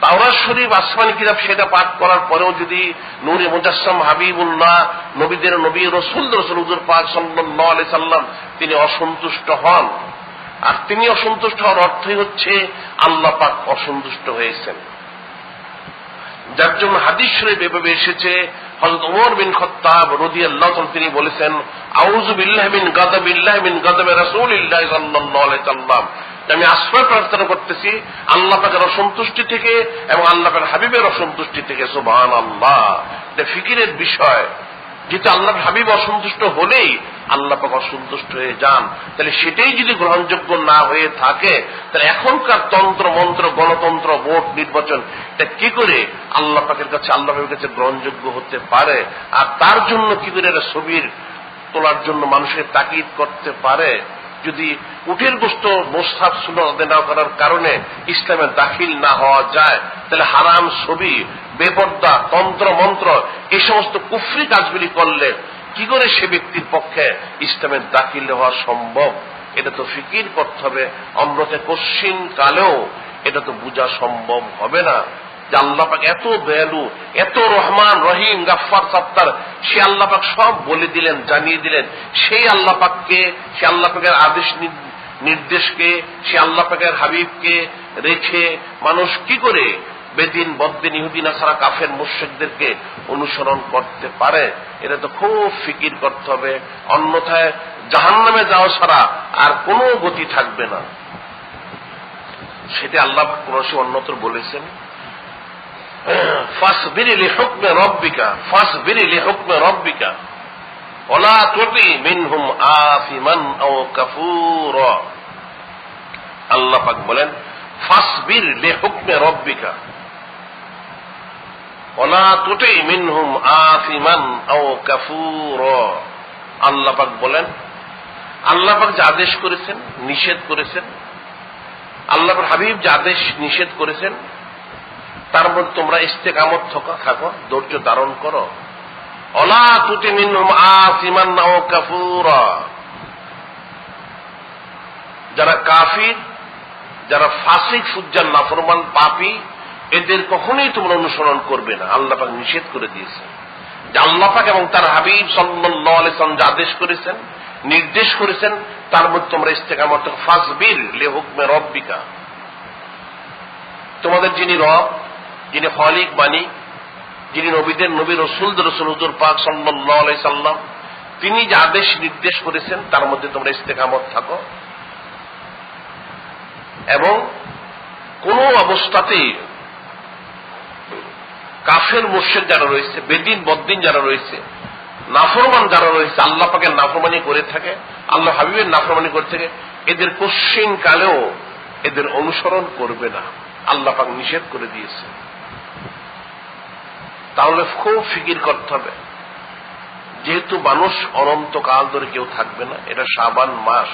তাওরাত শরীফ আসমানি কিতাব সেটা পাঠ করার পরেও যদি নূরে মুজাসসাম হাবিবুল্লাহ নবীদের নবী রাসূলদের রাসূল হুজুর পাক সাল্লাল্লাহু আলাইহি সাল্লাম তিনি অসন্তুষ্ট হন, আর তিনি অসন্তুষ্ট হওয়ার অর্থই হচ্ছে আল্লাহ পাক অসন্তুষ্ট হয়েছেন। যার জন্য হাদিস শরীফ এভাবে এসেছে, হযরত ওমর বিন খাত্তাব রাদিয়াল্লাহু তাআলা তিনি বলেছেন, আউযু বিল্লাহি মিন গাযাবিল্লাহি মিন গাযাবি রাসূলিল্লাহ সাল্লাল্লাহু আলাইহি সাল্লাম, আমি আশ্রয় প্রার্থনা করতেছি আল্লাহ পাকের অসন্তুষ্টি থেকে এবং আল্লাহ পাকের হাবিবের অসন্তুষ্টি থেকে। সুবহানাল্লাহ, এটা ফিকিরের বিষয়। যেহেতু আল্লাহর হাবিব অসন্তুষ্ট হলেই আল্লাহ পাক অসন্তুষ্ট হয়ে যান, তাহলে সেটাই যদি গ্রহণযোগ্য না হয়ে থাকে, তাহলে এখনকার তন্ত্র মন্ত্র, গণতন্ত্র, ভোট, নির্বাচন এটা কি করে আল্লাহ পাকের কাছে, আল্লাহ পাকের কাছে গ্রহণযোগ্য হতে পারে? আর তার জন্য কি করে এটা ছবির তোলার জন্য মানুষের তাকিদ করতে পারে? যদি উটের গোশত মোস্তাব সুন্নাত না করার কারণে ইসলামে দাখিল না হওয়া যায়, তাহলে হারাম ছবি, বেপর্দা, তন্ত্র মন্ত্র এই সমস্ত কুফরি কাজগুলি করলে কি করে সে ব্যক্তির পক্ষে ইসলামে দাখিল হওয়া সম্ভব? এটা তো ফিকির করতে হবে। অন্যথা কশ্চিন কালেও এটা তো বোঝা সম্ভব হবে না যে আল্লাহ পাক এত দয়ালু, এত রহমান, রহিম, গাফফার, সাত্তার, সে আল্লাহ পাক সব বলে দিলেন, জানিয়ে দিলেন। সেই আল্লাহ পাককে, সে আল্লাহ পাকের আদেশ নির্দেশকে, সে আল্লাহ পাকের হাবিবকে রেখে মানুষ কি করে বেদিন, বদ্দিন, ইহুদি, নাসারা, কাফের, মুশরিকদেরকে অনুসরণ করতে পারে? এটা তো খুব ফিকির করতে হবে। অন্যথায় জাহান্নামে যাওয়া ছাড়া আর কোনো গতি থাকবে না। সেটা আল্লাহ পাক কোরআনে অন্যত্র বলেছেন, ফাসবির লিহুকমি রাব্বিকা, ফাসবির লিহুকমি রাব্বিকা ওয়ালা তুতি মিনহুম আফিমান আও কাফুরা। আল্লাহ পাক বলেন, ফাসবির লিহুকমি রাব্বিকা ওয়ালা তুতি মিনহুম আফিমান আও কাফুরা। আল্লাহ পাক বলেন, আল্লাহ পাক যে আদেশ করেছেন, নিষেধ করেছেন, আল্লাহর হাবিব যে আদেশ নিষেধ করেছেন, তার মধ্যে তোমরা ইস্তেকামত থাকো, ধৈর্য ধারণ করো। ওয়ালা তুতি মিনহুম আফিমান আও কাফুরা। যারা কাফির, যারা ফাসিক, ফুজ্জার, নাফরমান, পাপী, এদের কখনোই তোমরা অনুসরণ করবে না। আল্লাহ পাক নিষেধ করে দিয়েছে। যে আল্লাহ পাক এবং তার হাবিব সাল্লাল্লাহু আলাইহি ওয়াসাল্লাম যা আদেশ করেছেন, নির্দেশ করেছেন, তার মধ্যে তোমরা ইস্তেকামত থাকো। ফাসবির লিহুকমে রব্বিকা, তোমাদের যিনি রব, যিনি খালিক মালিক, যিনি নবীদের নবী, রাসূলদের রাসূল হুজুর পাক সাল্লাল্লাহু আলাইহি সাল্লাম, তিনি যে আদেশ নির্দেশ করেছেন তার মধ্যে তোমরা ইস্তেকামত থাকো। এবং কোন অবস্থাতেই কাফের মুশরিক যারা রয়েছে, বেদিন বদ্দিন যারা রয়েছে, নাফরমান যারা রয়েছে, আল্লাহ পাকের নাফরমানি করে থাকে, আল্লাহ হাবিবের নাফরমানি করে থাকে, এদের কশ্চিন কালেও এদের অনুসরণ করবে না, আল্লাহ পাক নিষেধ করে দিয়েছে। তাহলে খুব ফিকির করতে হবে, যেহেতু মানুষ অনন্তকাল ধরে কেউ থাকবে না, এটা শাবান মাস।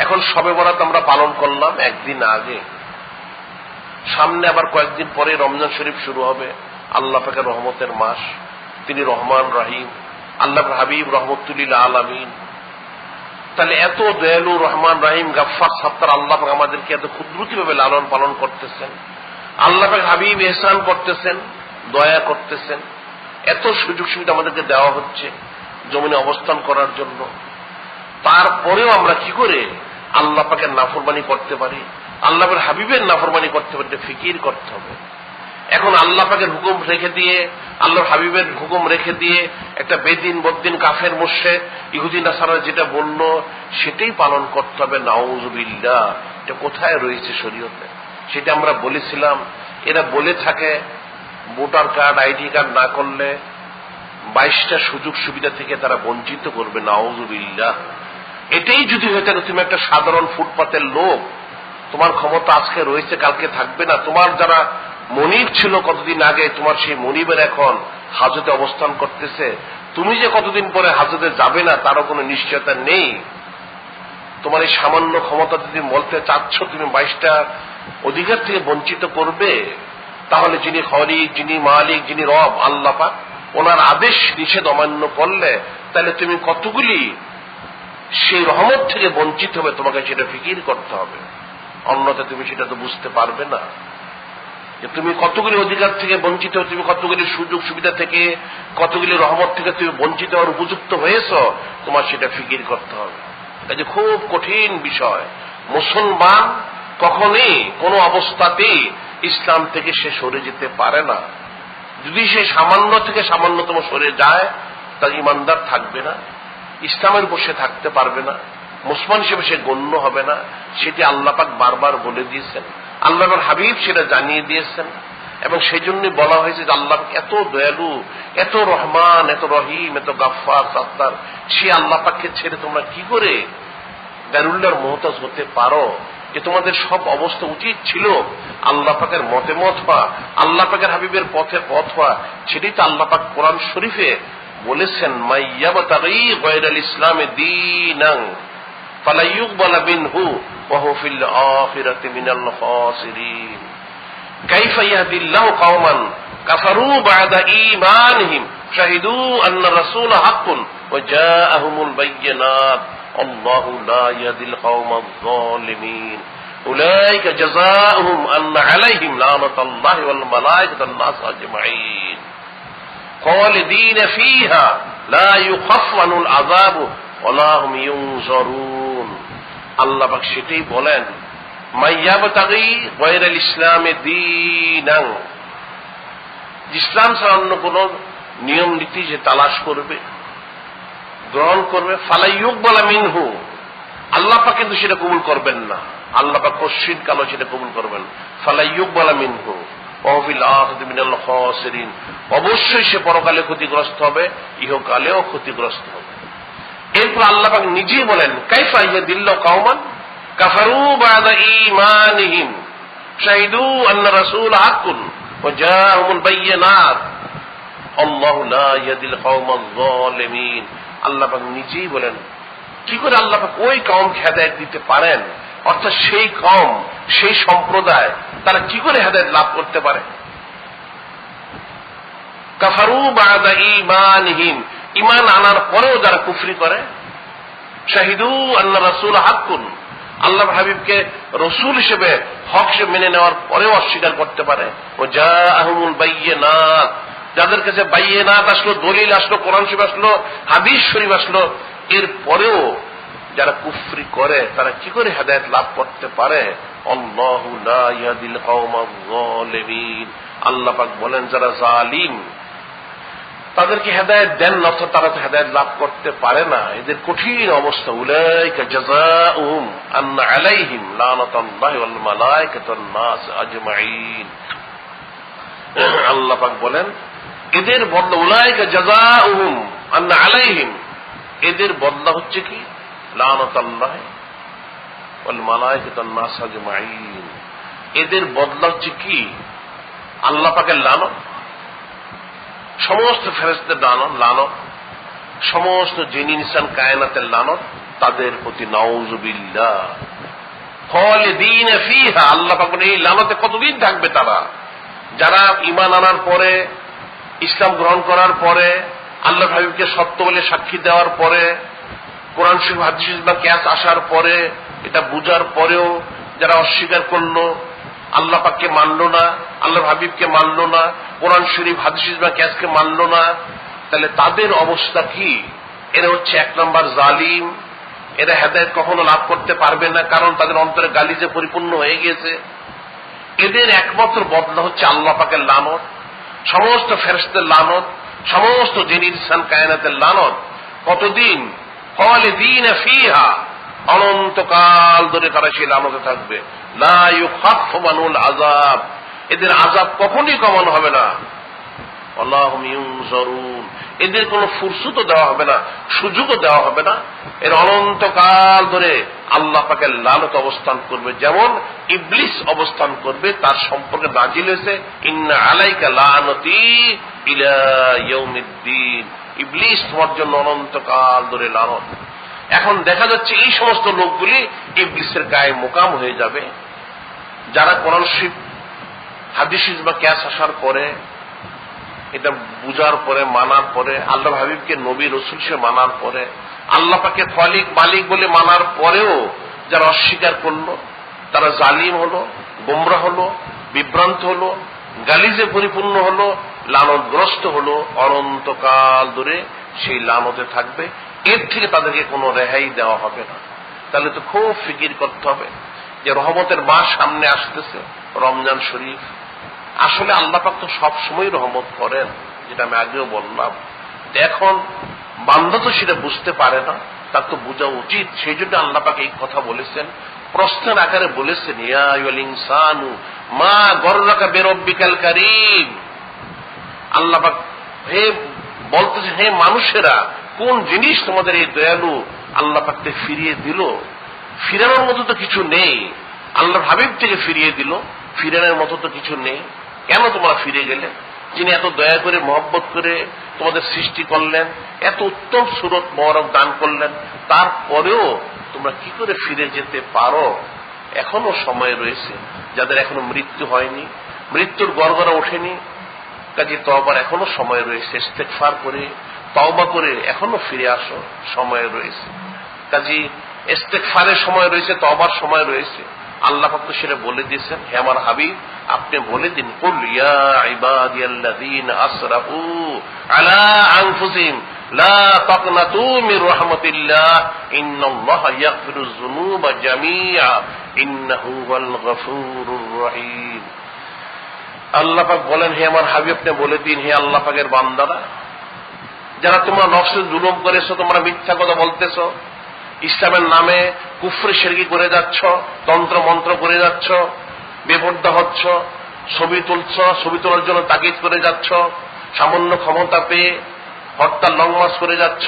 এখন শবে বরাত আমরা পালন করলাম একদিন আগে, সামনে আবার কয়েকদিন পরে রমজান শরীফ শুরু হবে, আল্লাহ পাকের রহমতের মাস, তিনি রহমান রহিম, আল্লাহর হাবিব রহমতুল লিল আলামিন। তাহলে এত দয়ালু, রহমান রহিম, গাফফার, সাত্তার আল্লাহ পাক আমাদেরকে এত কুদরতি ভাবে লালন পালন করতেছেন, আল্লাহ পাক হাবিব ইহসান করতেছেন, দয়া করতেছেন, এত সুযোগ সুবিধা আমাদেরকে দেওয়া হচ্ছে জমিনে অবস্থান করার জন্য। তারপরেও আমরা কি করে আল্লাহ পাকের নাফরমানি করতে পারি, আল্লাহ পাকের হাবিবের নাফরমানি করতে পারি, ফিকির করতে হবে। এখন আল্লাহ পাকের হুকুম রেখে দিয়ে, আল্লাহর হাবিবের হুকুম রেখে দিয়ে একটা বেদিন বদ্দিন কাফের মুশরিক ইহুদি নাসারা যেটা বলল সেটাই পালন করতে হবে। নাউযুবিল্লাহ, এটা কোথায় রয়েছে শরীয়তে? সেটা আমরা বলেছিলাম। এরা বলে থাকে ভোটার কার্ড, আইডি কার্ড না করলে 22টা সুযোগ সুবিধা থেকে তারা বঞ্চিত করবে। নাউযুবিল্লাহ, এটাই যদি হয়ে থাকে তুমি একটা সাধারণ ফুটপাতের লোক, তোমার ক্ষমতা আজকে রয়েছে কালকে থাকবে না, তোমার যারা মনিব ছিল কতদিন আগে, তোমার সেই মনিবের এখন হাজতে অবস্থান করতেছে, তুমি যে কতদিন পরে হাজতে যাবে না তারও কোনো নিশ্চয়তা নেই। তোমার এই সামান্য ক্ষমতা যদি বলতে চাচ্ছ তুমি 22টা অধিকার থেকে বঞ্চিত করবে, তাহলে যিনি খালিক, যিনি মালিক, যিনি রব আল্লাহ পাক, ওনার আদেশ নিষেধ অমান্য করলে তাহলে তুমি কতগুলি সেই রহমত থেকে বঞ্চিত হবে, তোমাকে সেটা ফিকির করতে হবে। অন্যথা তুমি সেটা তো বুঝতে পারবে না যে তুমি কতগুলি অধিকার থেকে বঞ্চিত, তুমি কতগুলি সুযোগ সুবিধা থেকে, কতগুলি রহমত থেকে তুমি বঞ্চিত হওয়ার উপযুক্ত হয়েছ, তোমার সেটা ফিকির করতে হবে। এই যে খুব কঠিন বিষয়। মুসলমান কখনই কোনো অবস্থাতেই ইসলাম থেকে সে সরে যেতে পারে না। যদি সে সামান্য থেকে সামান্যতম সরে যায়, তার ইমানদার থাকবে না, ইসলামের উপর সে থাকতে পারবে না, মুসলমান হিসেবে সে গণ্য হবে না। সেটি আল্লাহ পাক বারবার বলে দিয়েছেন, আল্লাহর হাবিব সেটা জানিয়ে দিয়েছেন। এবং সেই জন্যই বলা হয়েছে যে আল্লাহ এত দয়ালু, এত রহমান, এত রহিম, এত গাফফার, সাত্তার, সে আল্লাহ পাককে ছেড়ে তোমরা কি করে গায়রুল্লাহর মুহতাজ হতে পারো? যে তোমাদের সব অবস্থা উচিত ছিল আল্লাহ পাকের মতে মত হওয়া, আল্লাহ পাকের হাবিবের পথে পথ হওয়া। সেটাই তো আল্লাহ পাক কোরআন শরীফে বলেছেন, মাইয়াবতাগি গায়রাল ইসলামে দীনান ফালা ইউকবালা মিনহু ওয়া হুয়া ফিল আখিরাতি মিনাল খাসিরিন। কাইফা ইয়াহদিল্লাহু কওমান কাফারু বা'দা ঈমানিহিম শাহিদু আন্না রাসূলা হাক্কুন ওয়া জাআহুমুল বায়্যিনাত আল্লাহু লা ইয়াহদিল কওমাজ যালিমিন উলাইকা জাযাউহুম আন্না আলাইহিম লানাতুল্লাহি ওয়াল মালায়েকাতি ওয়ান নাস আজমাইন খালিদিন ফীহা লা ইউখাফফু আনহুল আযাবু ওয়া লা হুম ইউনজারুন। আল্লাহ পাক সেটাই বলেন, মাইয়াবতাগি গায়রাল ইসলামে দীনান, ইসলাম ছাড়া অন্য কোন নিয়ম নীতি যে তালাশ করবে, গ্রহণ করবে, ফালা ইউকবালা মিনহু, আল্লাহ পাক কিন্তু সেটা কবুল করবেন না। আল্লাহ পাক কশিন কালো সেটা কবুল করবেন। ফালা ইউকবালা মিনহু ওয়া হুয়া ফিল আখিরাতি মিনাল খাসিরিন, অবশ্যই সে পরকালে ক্ষতিগ্রস্ত হবে, ইহকালেও ক্ষতিগ্রস্ত হবে। এরপর আল্লাহ পাক নিজেই বলেন, কাইফা ইয়াহদিল্লাহু কওমান কাফারু বা'দা ঈমানিহিম শাহিদু আন্না রাসূলা হাক্কুন ওয়া জাআহুমুল বায়্যিনাত আল্লাহু লা ইয়াহদিল কওমাজ যালিমিন। আল্লাহ পাক নিজেই বলেন, কি করে আল্লাহ পাক ওই কওমকে হেদায়েত দিতে পারেন, অর্থাৎ সেই কওম, সেই সম্প্রদায় তারা কি করে হেদায়েত লাভ করতে পারে? কাফারু বা'দা ঈমানিহিম, ঈমান আনার পরেও যারা কুফরি করে, শাহিদু আন্না রাসূলা হাক্কুন, আল্লাহর হাবিবকে রসুল হিসেবে হক হিসেবে মেনে নেওয়ার পরেও অস্বীকার করতে পারে। ও জাআহুমুল বায়্যিনাত, যাদের কাছে বাইয়িনাত আসলো, দলিল আসলো, কোরআন শরীফ আসলো, হাদিস শরীফ আসলো, এর পরেও যারা কুফরি করে তারা কি করে হেদায়েত লাভ করতে পারে? আল্লাহু লা ইয়াহদিল কওমাজ যালিমিন। আল্লাহ পাক বলেন যারা জালিম তাদেরকে হেদায়েত দেন না, অর্থাৎ তারা তো হেদায়েত লাভ করতে পারে না। এদের কঠিন অবস্থা। উলাইকা জাযাউহুম আন্না আলাইহিম লানাতুল্লাহি ওয়াল মালায়েকাতি ওয়ান নাস আজমাইন। আল্লাহ পাক বলেন এদের বদলা, উলাইকা জাযাউহুম আন্না আলাইহিম, এদের বদলা হচ্ছে কি? লানাতুল্লাহি ওয়াল মালায়েকাতি ওয়ান নাস আজমাইন। এদের বদলা হচ্ছে কি? আল্লাহ পাকের লানত, সমস্ত ফেরেশতাদের লানত, সমস্ত জিন ইনসান কায়নাতের লানত তাদের প্রতি। নাউযুবিল্লাহ। খালিদিন ফিহা। আল্লাহ পাক বলেন এই লানতে কতদিন থাকবে তারা? যারা ঈমান আনার পরে, ইসলাম গ্রহণ করার পরে, আল্লাহর হাবিবকে সত্য বলে সাক্ষী দেওয়ার পরে, কোরআন শরীফ হাদিস বা কিয়াস আসার পরে, এটা বুঝার পরেও যারা অস্বীকার করলো, আল্লাহ পাককে মানল না, আল্লাহর হাবিবকে মানল না, কোরআন শরীফ হাদিস বা কিয়াসকে মানল না, তাহলে তাদের অবস্থা কি? এরা হচ্ছে 1 নম্বর জালিম। এরা হেদায়েত কখনো লাভ করতে পারবে না, কারণ তাদের অন্তরে গালিজে পরিপূর্ণ হয়ে গিয়েছে। এদের একমাত্র বদলা হচ্ছে আল্লাহ পাকের লানত, সমস্ত ফেরেশতাদের লানত, সমস্ত জিন ইনসান কায়নাতের লানত। কতদিন? খালিদিন ফিহা। অনন্তকাল ধরে তারা সেই লানতে থাকবে। লা ইউখাফফু আনহুল আযাব। এদের আযাব কখনই কমানো হবে না। আল্লাহুম ইউনজারুন। এদের কোনো ফুরসতও দেওয়া হবে না, সুযোগও দেওয়া হবে না। এর অনন্তকাল ধরে আল্লাহ পাকের লানত অবস্থান করবে, যেমন ইবলিস অবস্থান করবে। তার সম্পর্কে নাজিল হয়েছে ইন্না আলাইকা লানতি ইলা ইয়াউমিদ্দিন। ইবলিস তোমার জন্য অনন্তকাল ধরে লানত। এখন দেখা যাচ্ছে এই সমস্ত লোকগুলি ইবলিসের গায়ে মোকাম হয়ে যাবে, যারা কোরআন শরীফ হাদিস বা কিয়াস আসার পরে, এটা বুঝার পরে, মানার পরে, আল্লাহ হাবিবকে নবী রসুল সে মানার পরে, আল্লাহ পাকে খালিক মালিক বলে মানার পরেও যারা অস্বীকার করলো, তারা জালিম হলো, গোমরা হলো, বিভ্রান্ত হলো, গালিজে পরিপূর্ণ হলো, লানতগ্রস্ত হলো। অনন্তকাল ধরে সেই লানতে থাকবে। এর থেকে তাদেরকে কোনো রেহাই দেওয়া হবে না। তাহলে তো খুব ফিকির করতে হবে যে রহমতের মাস সামনে আসতেছে, রমজান শরীফ। আসলে আল্লাহ পাক তো সবসময় রহমত করেন, যেটা আমি আগেও বললাম। এখন বান্দা তো সেটা বুঝতে পারে না, তার তো বোঝা উচিত। সেই জন্য আল্লাহ পাক এই কথা বলেছেন, প্রশ্নের আকারে বলেছেন, ইয়া আইয়ুহাল ইনসানু মা গররাকা বিরব্বিকাল কারীম। আল্লাহ পাক হে বলতেছে, হে মানুষেরা, কোন জিনিস তোমাদের এই দয়ালু আল্লাহ পাককে ফিরিয়ে দিল? ফিরানোর মতো তো কিছু নেই। আল্লাহর হাবিব থেকে ফিরিয়ে দিল, ফিরানোর মতো তো কিছু নেই। কেন তোমরা ফিরে গেলে? যিনি এত দয়া করে মহব্বত করে তোমাদের সৃষ্টি করলেন, এত উত্তম সুরত মোবারক দান করলেন, তারপরেও তোমরা কি করে ফিরে যেতে পারো? এখনো সময় রয়েছে। যাদের এখনো মৃত্যু হয়নি, মৃত্যুর গড়গড়া ওঠেনি, কাজে তওবার এখনো সময় রয়েছে। ইস্তেগফার করে, তওবা করে এখনো ফিরে আসো, সময় রয়েছে। কাজে ইস্তেগফারের সময় রয়েছে, তওবার সময় রয়েছে। আল্লাহ পাক তো সেটা বলে দিয়েছেন। হে আমার হাবিব, আপনি বলে দিন, কুল ইয়া ইবাদিয়াল্লাযীনা আসরাফু আলা আনফুসিহিম লা তাকনাতু মির রাহমাতিল্লাহ ইন্নাল্লাহা ইয়াগফিরুয যুনুবা জামিআ ইন্নাহু হুয়াল গফুরুর রহিম। আল্লাহ পাক বলেন, হে আমার হাবিব, আপনি বলে দিন, হে আল্লাহ পাকের বান্দারা, যারা তোমরা নফসে জুলুম করেছো, তোমরা মিথ্যা কথা বলতেছো, ইসলামের নামে কুফরি শিরকি করে যাচ্ছ, তন্ত্র মন্ত্র করে যাচ্ছ, বেপরদা হচ্ছ, ছবি তুলছ, ছবি তোলার জন্য তাগিদ করে যাচ্ছ, সামান্য ক্ষমতা পেয়ে হরতাল লং মার্চ করে যাচ্ছ,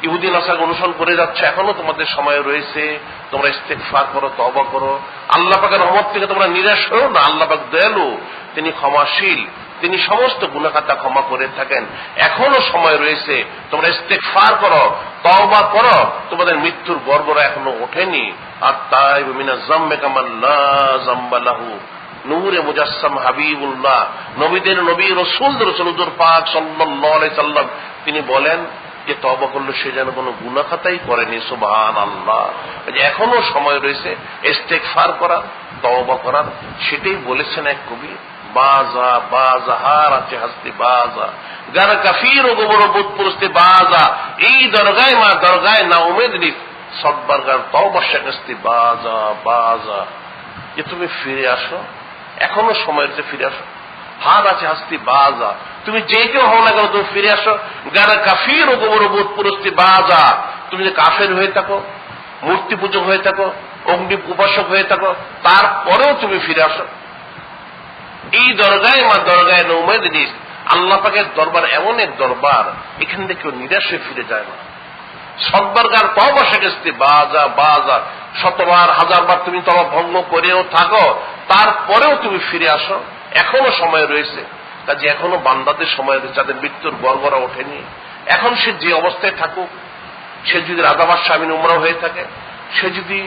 ইহুদি নাসার অনুসরণ করে যাচ্ছ, এখনো তোমাদের সময় রয়েছে। তোমরা ইস্তেগফার করো, তওবা করো। আল্লাহ পাকের রহমত থেকে তোমরা নিরাশ হও না। আল্লাহ পাক দয়ালু, তিনি ক্ষমাশীল, তিনি সমস্ত গুনাহ খাতা ক্ষমা করে থাকেন। এখনো সময় রয়েছে, তোমরা ইস্তেগফার করো, তওবা করো। তোমাদের মৃত্যুর গড়গড়া এখনো ওঠেনি। আর তাই মিনাজ যামবি কামান লা যামবা লাহু। নূরে মুজাসসাম হাবিবুল্লাহ, নবীদের নবী, রাসূলদের রাসূল হুজুর পাক সাল্লাল্লাহু আলাইহি সাল্লাম, তিনি বলেন যে তওবা করলে সে যেন কোনো গুনাহ খাতাই করেনি। সুবহানাল্লাহ। এখনো সময় রয়েছে ইস্তেগফার করার, তওবা করার। সেটাই বলেছেন এক কবি, বাজা বাজা, হার আছে হাসতে বাজা, গার কাফির ও গোবর বুধ পুরস্তে বাজা, এই দরগায় মা দরগায় না উমেদ নিস সব্বার গার তওবা শেখাস্তে বাজা বাজা। যে তুমি ফিরে আসো, এখনো সময় রয়েছে, ফিরে আসো। হার আছে হাসতে বাজা, তুমি যে কেউ হও না কেন তুমি ফিরে আসো। গারা কাফির ও গোবর বুধ পুরস্তে বাজা, তুমি যে কাফের হয়ে থাকো, মূর্তি পূজক হয়ে থাকো, অগ্নি উপাসক হয়ে থাকো, তারপরেও তুমি ফিরে আসো। এই দরগায় মা দরগায় নৌমেদ নিস, আল্লাহ পাকের দরবার এমন এক দরবার, এখান থেকে কেউ নিরাশ হয়ে ফিরে যায় না। সদবারগার তওবা শেখাস্তে বাজা বাজা, শতবার হাজারবার তুমি তওবা ভঙ্গ করেও থাকো, তারপরেও তুমি ফিরে আসো, এখনো সময় রয়েছে। কাজে এখনো বান্দাদের সময় রয়েছে, যাদের মৃত্যুর গড়গড়া ওঠেনি। এখন সে যে অবস্থায় থাকুক, সে যদি রাজাবাস স্বামী উমরা হয়ে থাকে, সে যদি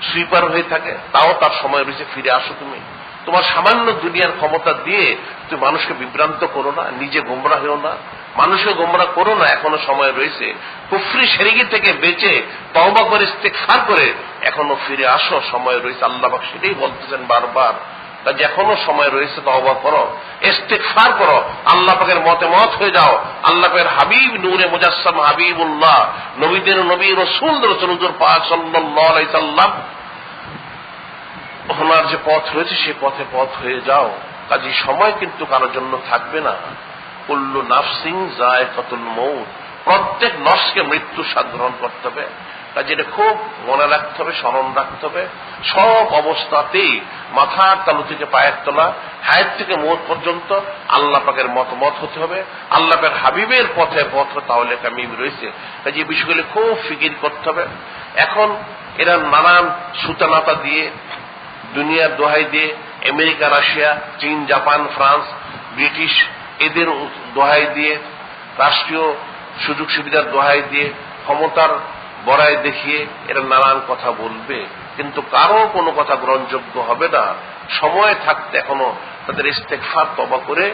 সুইপার হয়ে থাকে, তাও তার সময় রয়েছে, ফিরে আসো। তুমি তোমার সামান্য দুনিয়ার ক্ষমতা দিয়ে তুমি মানুষকে বিভ্রান্ত করো না, নিজে গোমরা হও না, মানুষকে গোমরা করো না, এখনো সময় রয়েছে। কুফরি শিরকি থেকে বেঁচে তওবা করে ইস্তেগফার করে এখনো ফিরে আসো, সময় রয়েছে। আল্লাহ পাক সেটাই বলতেছেন বারবার। কাজে এখনো সময় রয়েছে, তওবা করো, ইস্তেগফার করো, আল্লাহ পাকের মতে মত হয়ে যাও। আল্লাহ পাকের হাবিব নূরে মুজাসসাম হাবিবুল্লাহ, নবীদের নবী রাসূল রাসূলুর পাক সাল্লাল্লাহু আলাইহি সাল্লাম ওনার যে পথ রয়েছে সে পথে পথ হয়ে যাও। কাজে সময় কিন্তু কারোর জন্য থাকবে না। কুল্লু নাফসিন যায়কাতুল মউত, প্রত্যেক নফসকে মৃত্যু স্বাদ গ্রহণ করতে হবে। কাজে এটা খুব মনে রাখতে হবে, স্মরণ রাখতে হবে। সব অবস্থাতেই মাথার তালু থেকে পায়ের তলা, হায়াত থেকে মৌত পর্যন্ত আল্লাহ পাকের মতামত হতে হবে, আল্লাহ পাকের হাবিবের পথে পথ, তাহলে কামিল রয়েছে। কাজে এই বিষয়গুলি খুব ফিকির করতে হবে। এখন এরা নানান সুতানাতা দিয়ে, দুনিয়ার দোহাই দিয়ে, আমেরিকা, রাশিয়া, চীন, জাপান, ফ্রান্স, ব্রিটিশ, এদের দোহাই দিয়ে, রাষ্ট্রীয় সুযোগ সুবিধার দোহাই দিয়ে, ক্ষমতার বড়াই দেখিয়ে এরা নানান কথা বলবে, কিন্তু কারো কোনো কথা গ্রহণযোগ্য হবে না। সময় থাকতে এখনো তাদের ইস্তেগফার তওবা করে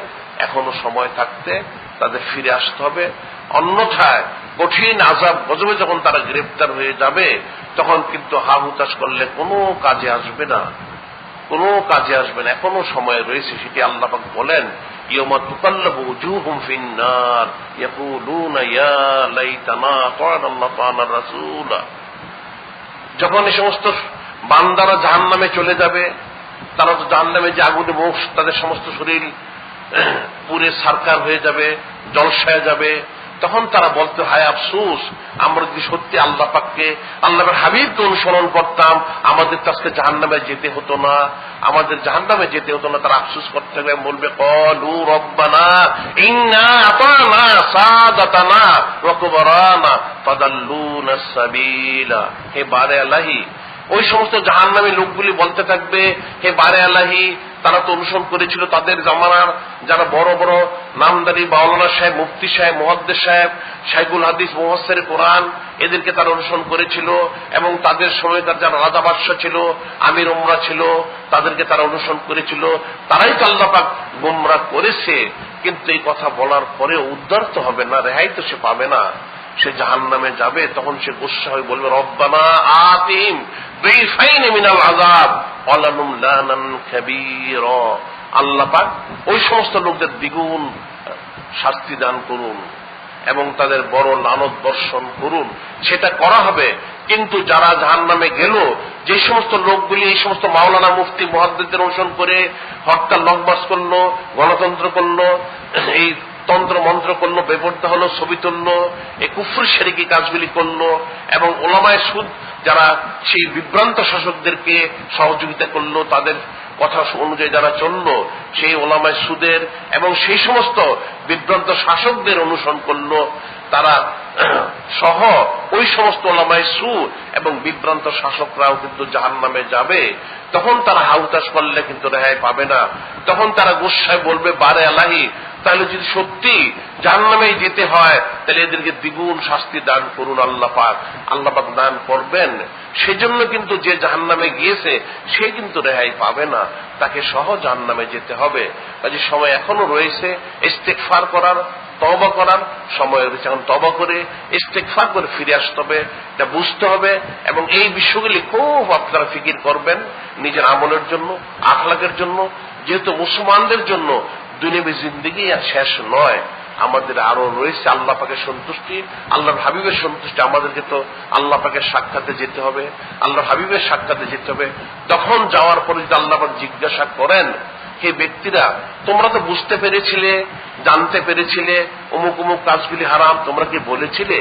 এখনো সময় থাকতে তাদের ফিরে আসতে হবে। অন্যথায় কঠিন আযাব গজবে যখন তারা গ্রেফতার হয়ে যাবে, তখন কিন্তু হা হুতাশ করলে কোনো কাজে আসবে না, কোনো কাজে আসবে না। এখনো সময় রয়েছে, সেটি আল্লাহ পাক বলেন, ইয়াউমা তুকাল্লাবু উজুহুম ফিন-নার ইয়াকুলুনা ইয়া লাইতানা আতা'নাল্লাহ ওয়া রাসূলা। যখন এই সমস্ত বান্দারা জাহান্নামে চলে যাবে, তারা তো জাহান্নামে যে আগুনে মুখ, তাদের সমস্ত শরীর পুরে সারকার হয়ে যাবে, জলসায় যাবে, তখন তারা বলতে, হায় আফসোস, আমরা যদি সত্যি আল্লাহ পাককে, আল্লাহর হাবিবকে অনুসরণ করতাম, আমাদের তো আজকে জাহান্নামে যেতে হতো না, আমাদের জাহান্নামে যেতে হতো না। তারা আফসোস করতে গেলে বলবে, ক্বালু রব্বানা ইন্না আতানা সাদাতানা ওয়া কুবরানা ফাদাল্লুনা সাবিলা। হে বারে আল্লাহি, ওই সমস্ত জাহান্নামী লোকগুলি বলতে থাকবে, হে বারে আল্লাহি, তারা তো অনুসরণ করেছিল তাদের জামানার যারা বড় বড় নামদারি মাওলানা সাহেব, মুফতি সাহেব, মুহাদ্দিস সাহেব, শাইখুল হাদিস, মুফাসসির কোরআন, এদেরকে তারা অনুসরণ করেছিল, এবং তাদের সময়কার যারা রাজা বাদশা ছিল, আমির উমরা ছিল, তাদেরকে তারা অনুসরণ করেছিল। তারাই তো আল্লাহ পাক গোমরাহ করেছে। কিন্তু এই কথা বলার পরে উদ্ধার তো হবে না, রেহাই তো সে পাবে না, সে জাহান্নামে যাবে। তখন সে গুসসা হয়ে বলবে, রব্বানা আতিহিম বিফাইন মিনাল আযাব ওয়া লাহুম লানান কাবীরা। আল্লাহ পাক ওই সমস্ত লোকদের দ্বিগুণ শাস্তি দান করুন এবং তাদের বড় লানত বর্ষণ করুন। সেটা করা হবে। কিন্তু যারা জাহান্নামে গেল, যে সমস্ত লোকগুলি এই সমস্ত মাওলানা, মুফতি, মুহাদ্দিসদের অনুসরণ করে হরতাল লংমার্চ করলো, গণতন্ত্র করলো, এই তন্ত্র মন্ত্র করলো, বেপরদা হলো, ছবি তুললো, এই কুফর শিরকি কাজগুলি করলো, এবং ওলামায়ে সুদ যারা সেই বিভ্রান্ত শাসকদেরকে সহযোগিতা করলো, তাদের কথা অনুযায়ী যারা চললো, সেই ওলামায়ে সুদের এবং সেই সমস্ত বিভ্রান্ত শাসকদের অনুসরণ করলো, তারা সহ ওই সমস্ত ওলামায়ে সুদ এবং বিভ্রান্ত শাসকরাও কিন্তু জাহান্নামে যাবে। তখন তারা হাউতাস করলে কিন্তু রেহাই পাবে না। তখন তারা গুসায় বলবে, বারে আল্লাহি, তাহলে যদি সত্যি জাহান্নামে যেতে হয়, তাহলে এদেরকে দ্বিগুণ শাস্তি দান করুন আল্লাহ পাক। আল্লাহ পাক দান করবেন। সেজন্য কিন্তু যে জাহান্নামে গিয়েছে সে কিন্তু রেহাই পাবে না, তাকে সহ জাহান্নামে যেতে হবে। কাজে সময় এখনো রয়েছে ইস্তেগফার করার, তওবা করার সময় রয়েছে। এখন তওবা করে ইস্তেগফার করে ফিরে আসতে হবে, এটা বুঝতে হবে। এবং এই বিষয়গুলি খুব আপনারা ফিকির করবেন নিজের আমলের জন্য, আখলাকের জন্য। যেহেতু মুসলমানদের জন্য দুনিয়াবী জিন্দেগি আর শেষ নয়, আমাদের আরো রয়েছে আল্লাহ পাকের সন্তুষ্টি, আল্লাহর হাবিবের সন্তুষ্টি। আমাদেরকে তো আল্লাহ পাকের সাক্ষাতে যেতে হবে, আল্লাহর হাবিবের সাক্ষাতে যেতে হবে। তখন যাওয়ার পরে যদি আল্লাহ পাক জিজ্ঞাসা করেন, হে ব্যক্তিরা, তোমরা তো বুঝতে পেরেছিলে, জানতে পেরেছিলে অমুক অমুক কাজগুলি হারাম, তোমরা কি বলেছিলে?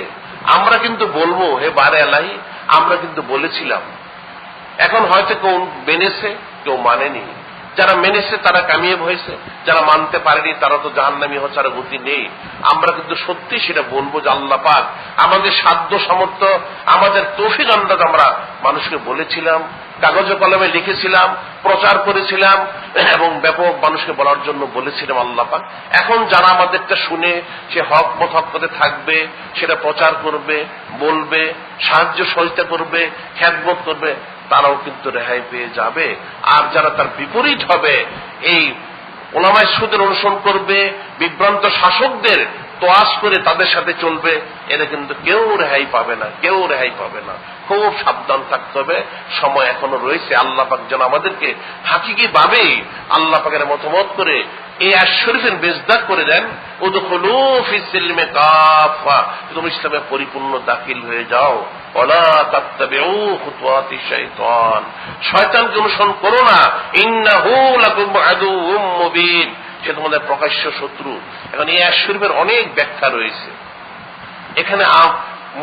আমরা কিন্তু বলবো, হে বারে আলাহি, আমরা কিন্তু বলেছিলাম। এখন হয়তো কেউ মেনেছে, কেউ মানেনি। যারা মেনেছে তারা কামিয়াব হয়েছে, যারা মানতে পারেনি তারা তো জাহান্নামী হচ্ছে, আর গতি নেই। আমরা কিন্তু সত্যি সেটা বলবো যে আল্লাহ পাক আমাদের সাধ্য সামর্থ্য, আমাদের তৌফিক আন্দাজ আমরা মানুষকে বলেছিলাম, কাগজে কলমে লিখেছিলাম, প্রচার করেছিলাম এবং ব্যাপক মানুষকে বলার জন্য বলেছিলাম আল্লাহ পাক। এখন যারা আমাদেরটা শুনে সে হক পথে থাকবে, সেটা প্রচার করবে, বলবে, সাহায্য সহযোগিতা করবে, খেদমত করবে, তারাও কিন্তু রেহাই পেয়ে যাবে। আর যারা তার বিপরীত হবে, এই ওলামায়ে সুদের অনুসরণ করবে, বিভ্রান্ত শাসকদের তোয়াজ করে তাদের সাথে চলবে, এরা কিন্তু কেউ রেহাই পাবে না, কেউ রেহাই পাবে না। খুব সাবধান থাকতে হবে, সময় এখনো রয়েছে। আল্লাহ পাক যেন আমাদেরকে হাকিকি ভাবে আল্লাহ পাকের মতামত করে এই আয়াত শরীফের মেজদার করে দেন, উদখুলু ফিস সিলমি কাফা, তুমি ইসলামে পরিপূর্ণ দাখিল হয়ে যাও। ওয়ালা তাত্তাবিউ খুতুওয়াতিশ শাইতান, শয়তানকে অনুসরণ করো না। ইন্নাহু লাকুম আদুউম মুবিন, সে তোমাদের প্রকাশ্য শত্রু। এখন এই আয়াত শরীফের অনেক ব্যাখ্যা রয়েছে। এখানে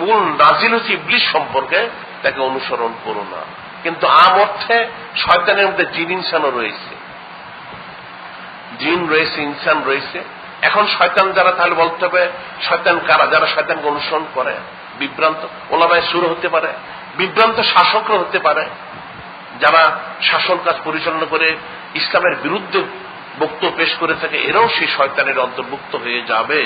মূল নাজিল হচ্ছে ইবলিস সম্পর্কে, তাকে অনুসরণ করো না। কিন্তু আম অর্থে শয়তানের মধ্যে জিন ইনসানও রয়েছে, জিন রয়েছে, ইনসান রয়েছে। এখন শয়তান যারা, তাহলে বলতে হবে শয়তান কারা? যারা শয়তানকে অনুসরণ করে, বিভ্রান্ত ওলামায়ে সুর হতে পারে, বিভ্রান্ত শাসকরা হতে পারে, যারা শাসন কাজ পরিচালনা করে ইসলামের বিরুদ্ধে বক্তব্য পেশ করে থাকে, এরাও সেই শয়তানের অন্তর্ভুক্ত হয়ে যাবে।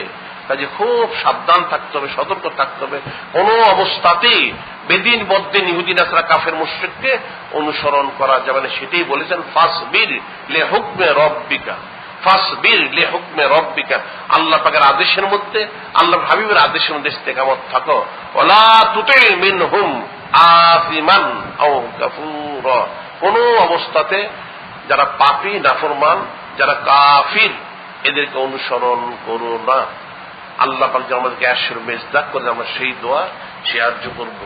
কাজে খুব সাবধান থাকতে হবে, সতর্ক থাকতে হবে। কোন অবস্থাতেই বেদিন বদ্দিন ইহুদি নাসরা কাফের মুশরিককে অনুসরণ করা যাবে না। সেটাই বলেছেন, ফাসবির লি হুকমে রব্বিকা, ফাসবির লি হুকমে রব্বিকা, আল্লাহ পাকের আদেশের মধ্যে, আল্লাহর হাবিবের আদেশের মধ্যে ইস্তেকামত থাকো। ওয়ালা তুতি মিনহুম আসিমান আও কাফুরা, কোন অবস্থাতে যারা পাপী, নাফরমান, যারা কাফির, এদেরকে অনুসরণ করো না। আল্লাহ পাক যেন আমাদেরকে আশীর মেজদাক করে আমরা সেই দোয়া সে আর্য করব।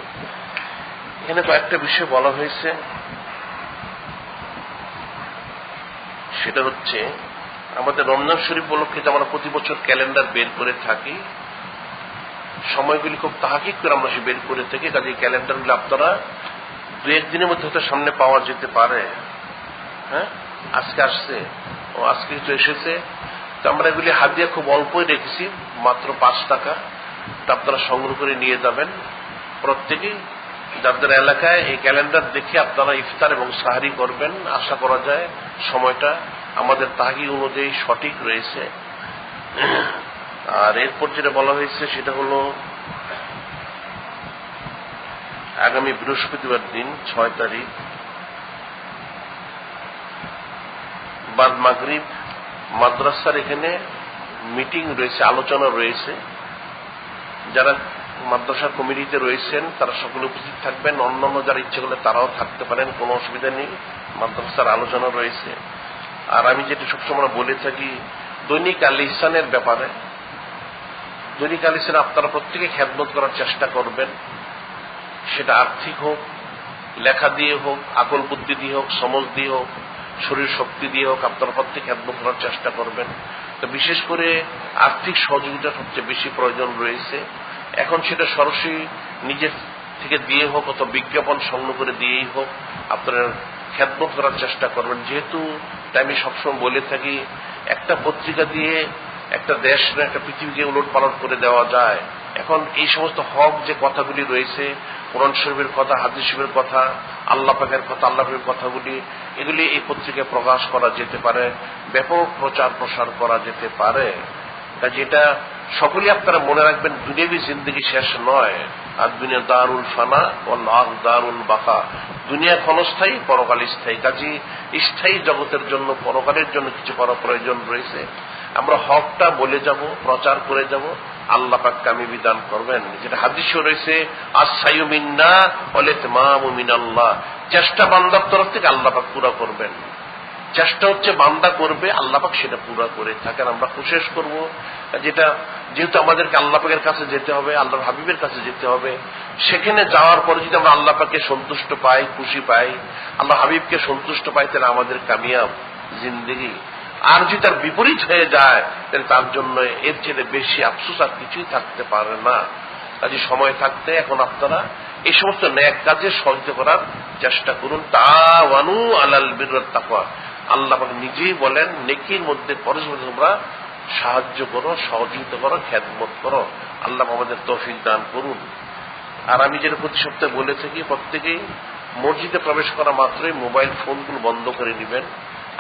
এখানে কয়েকটা বিষয় বলা হয়েছে, সেটা হচ্ছে আমাদের রমজান শরীফ উপলক্ষে যে আমরা প্রতি বছর ক্যালেন্ডার বের করে থাকি, সময়গুলি খুব তাহাকিক করে আমরা সে বের করে থাকি। কাজে এই ক্যালেন্ডারগুলো আপনারা দু একদিনের মধ্যে হয়তো সামনে পাওয়া যেতে পারে। হ্যাঁ, আজকে আসছে, ও আজকে তো এসেছে। তো আমরা এগুলি হাদিয়া খুব অল্পই রেখেছি, মাত্র 5 টাকা। তা আপনারা সংগ্রহ করে নিয়ে যাবেন প্রত্যেকেই। যাদের এলাকায় এই ক্যালেন্ডার দেখে আপনারা ইফতার এবং সাহারি করবেন, আশা করা যায় সময়টা আমাদের তাহিক অনুযায়ী সঠিক রয়েছে। আর এরপর যেটা বলা হয়েছে সেটা হলো আগামী বৃহস্পতিবার দিন 6 তারিখ বাদ মাগরিব মাদ্রাসার এখানে মিটিং রয়েছে, আলোচনা রয়েছে। যারা মাদ্রাসা কমিটিতে রয়েছেন তারা সকলে উপস্থিত থাকবেন, অন্যান্য যারা ইচ্ছে করলে তারাও থাকতে পারেন, কোনো অসুবিধা নেই। মাদ্রাসার আলোচনা রয়েছে। আর আমি যেটা সবসময় বলে থাকি, দৈনিক আল ইহসানের ব্যাপারে, দৈনিক আল ইহসান আপনারা প্রত্যেকে খেদমত করার চেষ্টা করবেন। সেটা আর্থিক হোক, লেখা দিয়ে হোক, আকল বুদ্ধি দিয়ে হোক, সমজ দিয়ে হোক, শরীর শক্তি দিয়ে হোক, আপনারা প্রত্যেকে খেদমত করার চেষ্টা করবেন। তো বিশেষ করে আর্থিক সহযোগিতার সবচেয়ে বেশি প্রয়োজন রয়েছে। এখন সেটা সরাসরি নিজের থেকে দিয়ে হোক অথবা বিজ্ঞাপন সংগ্রহ করে দিয়েই হোক, আপনারা খেদমত করার চেষ্টা করবেন। যেহেতু আমি সবসময় বলে থাকি, একটা পত্রিকা দিয়ে একটা দেশ না একটা পৃথিবীকে উলট পালট করে দেওয়া যায়। এখন এই সমস্ত হক যে কথাগুলি রয়েছে, কোরআন শরীফের কথা, হাদিস শরীফের কথা, আল্লাহ পাকের কথা, আল্লাহ পাকের কথাগুলি, এগুলি এই পত্রিকায় প্রকাশ করা যেতে পারে, ব্যাপক প্রচার প্রসার করা যেতে পারে। কাজে এটা সকলেই আপনারা মনে রাখবেন, দুনিয়াবী জিন্দগি শেষ নয়। আর দুনিয়া দারুল ফানা ও নার দারুল বাকা, দুনিয়া ক্ষণস্থায়ী, পরকাল স্থায়ী। কাজে স্থায়ী জগতের জন্য, পরকালের জন্য কিছু করা প্রয়োজন রয়েছে। আমরা হকটা বলে যাব, প্রচার করে যাব, আল্লাহ পাক কামি বিধান করবেন। যেটা হাদিসে রয়েছে, আস-সাইয়ু মিন্না ওয়াল ইতমামু মিনাল্লাহ, চেষ্টা বান্দার তরফ থেকে আল্লাহ পাক পুরো করবেন। চেষ্টা হচ্ছে বান্দা করবে, আল্লাহ পাক সেটা পুরো করে থাকেন। আমরা কোশিশ করব যেহেতু আমাদেরকে আল্লাহ পাকের কাছে যেতে হবে, আল্লাহর হাবিবের কাছে যেতে হবে, সেখানে যাওয়ার পরে যদি আমরা আল্লাহ পাককে সন্তুষ্ট পাই, খুশি পাই, আল্লাহ হাবিবকে সন্তুষ্ট পাই, তাহলে আমাদের কামিয়াব জিন্দেগি। আর যদি তার বিপরীত হয়ে যায় তাহলে তার জন্য এর চেয়ে বেশি আফসোস আর কিছুই থাকতে পারে না। কাজে সময় থাকতে এখন আপনারা এই সমস্ত নেক কাজে সহযোগিতা করার চেষ্টা করুন। তাওয়ানু আলাল বিররি ওয়াত তাকওয়া, আল্লাহ পাক নিজেই বলেন নেকির মধ্যে পরস্পর তোমরা সাহায্য করো, সহযোগিতা করো, খেদমত করো। আল্লাহ আমাদের তৌফিক দান করুন। আর আমি যেটা প্রতি সপ্তাহে বলে থাকি, প্রত্যেকেই মসজিদে প্রবেশ করা মাত্রই মোবাইল ফোনগুলো বন্ধ করে নেবেন।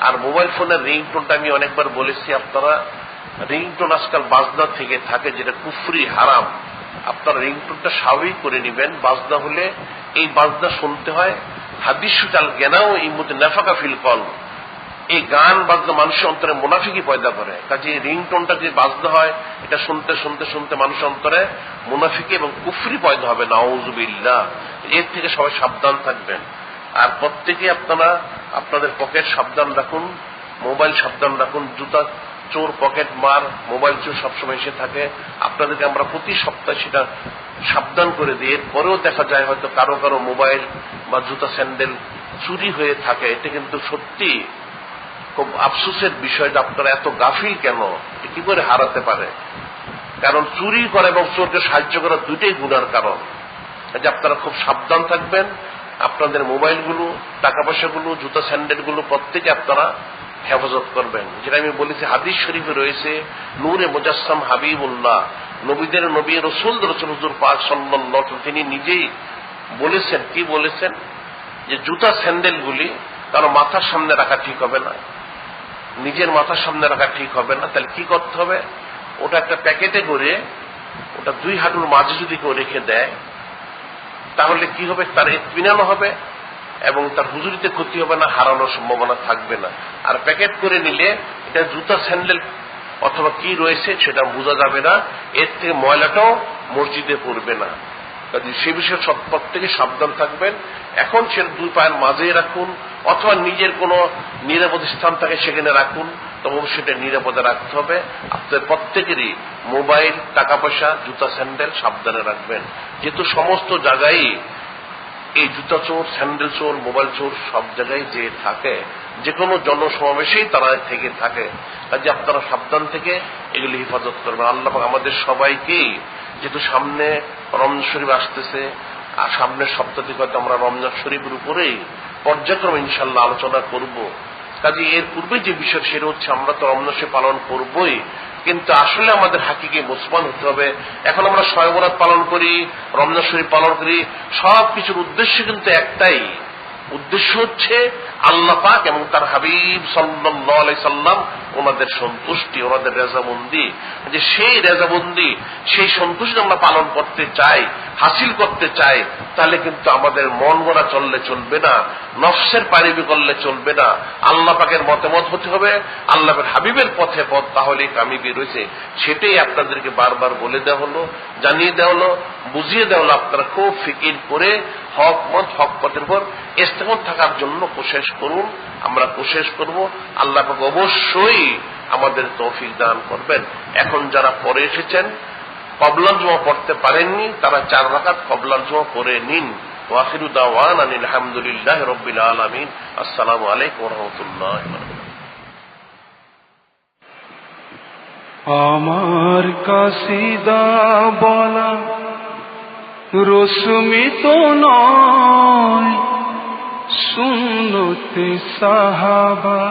আর মোবাইল ফোনের রিংটোনটা আমি অনেকবার বলেছি, আপনারা রিংটোন আজকাল বাজনা থেকে থাকে যেটা কুফরি হারাম, আপনারা রিংটোনটা স্বাভাবিক করে নেবেন। বাজনা হলে এই বাজনা শুনতে হয়, হাদিস আল জ্ঞানাও এই মধ্যে নাফাকা ফিল কল, এই গান বাজনা মানুষের অন্তরে মুনাফিকি পয়দা করে। কাজে রিংটোনটা যে বাজনা হয় এটা শুনতে শুনতে শুনতে মানুষের অন্তরে মুনাফিকি এবং কুফরি পয়দা হবে, নাউযুবিল্লাহ। এর থেকে সবাই সাবধান থাকবেন। আর প্রত্যেকে আপনারা আপনাদের পকেট সাবধান রাখুন, মোবাইল সাবধান রাখুন। জুতা চোর, পকেট মার, মোবাইল চোর সবসময় এসে থাকে। আপনাদেরকে আমরা প্রতি সপ্তাহে সেটা সাবধান করে দিই। এরপরেও দেখা যায় হয়তো কারো কারো মোবাইল বা জুতা স্যান্ডেল চুরি হয়ে থাকে। এটা কিন্তু সত্যি খুব আফসোসের বিষয় যে আপনারা এত গাফিল কেন, কি করে হারাতে পারে। কারণ চুরি করা এবং চোরকে সাহায্য করা দুইটাই গুনার কারণ। যে আপনারা খুব সাবধান থাকবেন। আপনাদের মোবাইলগুলো, টাকা পয়সাগুলো, জুতা স্যান্ডেলগুলো প্রত্যেকে আপনারা হেফাজত করবেন। যেটা আমি বলেছি হাদিস শরীফে রয়েছে, নূরে মুজাসসাম হাবিবুল্লাহ, নবীদের নবী রসুল হুজুর পাক সাল্লাল্লাহু আলাইহি ওয়াসাল্লাম তিনি নিজেই বলেছেন, কি বলেছেন, যে জুতা স্যান্ডেলগুলি কারো মাথার সামনে রাখা ঠিক হবে না, নিজের মাথার সামনে রাখা ঠিক হবে না। তাহলে কি করতে হবে, ওটা একটা প্যাকেটে করে ওটা 2 হাঁটুর মাঝে যদি কেউ রেখে দেয় তাহলে কি হবে, তার ইতমিনানও হবে এবং তার হুজুরিতে ক্ষতি হবে না, হারানোর সম্ভাবনা থাকবে না। আর প্যাকেট করে নিলে এটা জুতা স্যান্ডেল অথবা কি রয়েছে সেটা বোঝা যাবে না, এর থেকে ময়লাটাও মসজিদে পড়বে না। কাজে সে বিষয়ে সব প্রত্যেকে সাবধান থাকবেন। এখন সে 2 পায়ের মাঝে রাখুন অথবা নিজের কোনো নিরাপদ স্থান থাকে সেখানে রাখুন, তবে সেটা নিরাপদে রাখতে হবে। আপনাদের প্রত্যেকেরই মোবাইল, টাকা পয়সা, জুতা স্যান্ডেল সাবধানে রাখবেন। যেহেতু সমস্ত জায়গায় এই জুতা চোর, স্যান্ডেল চোর, মোবাইল চোর সব জায়গায় যে থাকে, যে কোনো জনসমাবেশেই তারা থেকে থাকে। কাজে আপনারা সাবধান থেকে এগুলি হেফাজত করবেন। আল্লাহ পাক আমাদের সবাইকেই, যেহেতু সামনে রমজান শরীফ আসতেছে, আর সামনের সপ্তাহ থেকে হয়তো আমরা রমজান শরীফের উপরেই পর্যায়ক্রমে ইনশাল্লাহ আলোচনা করব। কাজে এর পূর্বে যে বিষয় সেটা হচ্ছে আমরা তো রমজান শরীফ পালন করবই, কিন্তু আসলে আমাদের হাকিকি মুসলমান হতে হবে। এখন আমরা শবে বরাত পালন করি, রমজান শরীফ পালন করি, সবকিছুর উদ্দেশ্য কিন্তু একটাই, উদ্দেশ্য হচ্ছে আল্লাহ পাক এবং তার হাবিব সাল্লাল্লাহু আলাইহি সাল্লাম ওনাদের সন্তুষ্টি, ওনাদের রেজামন্দি। যে সেই রেজামন্দি, সেই সন্তুষ্টি আমরা পালন করতে চাই, হাসিল করতে চাই, তাহলে কিন্তু আমাদের মন গড়া চললে চলবে না, নফসের পারিবি করলে চলবে না। আল্লাহ পাকের মতামত হতে হবে, আল্লাহ পাকের হাবিবের পথে পথ, তাহলেই কামিয়াবি রয়েছে। সেটাই আপনাদেরকে বারবার বলে দেওয়া হলো, জানিয়ে দেওয়া হলো, বুঝিয়ে দেওয়া হলো। আপনারা খুব ফিকির করে হক মত, হক পথের উপর ইস্তেকামত থাকার জন্য কোশিশ করুন। আমরা কোশিশ করব, আল্লাহ পাক অবশ্যই আমাদের তৌফিক দান করবেন। এখন যারা পরে এসেছেন, ক্বাবলাল জুমা পড়তে পারেননি, তারা 4 রাকাত ক্বাবলাল জুমা পড়ে নিন। ওয়া আখিরু দাওয়ানা আলহামদুলিল্লাহি রাব্বিল আলামিন। আসসালামু আলাইকুম ওয়া রাহমাতুল্লাহি ওয়া বারাকাতুহু। আমার কাসিদা বলা রসমিত নয়, সুন্নতে সাহাবা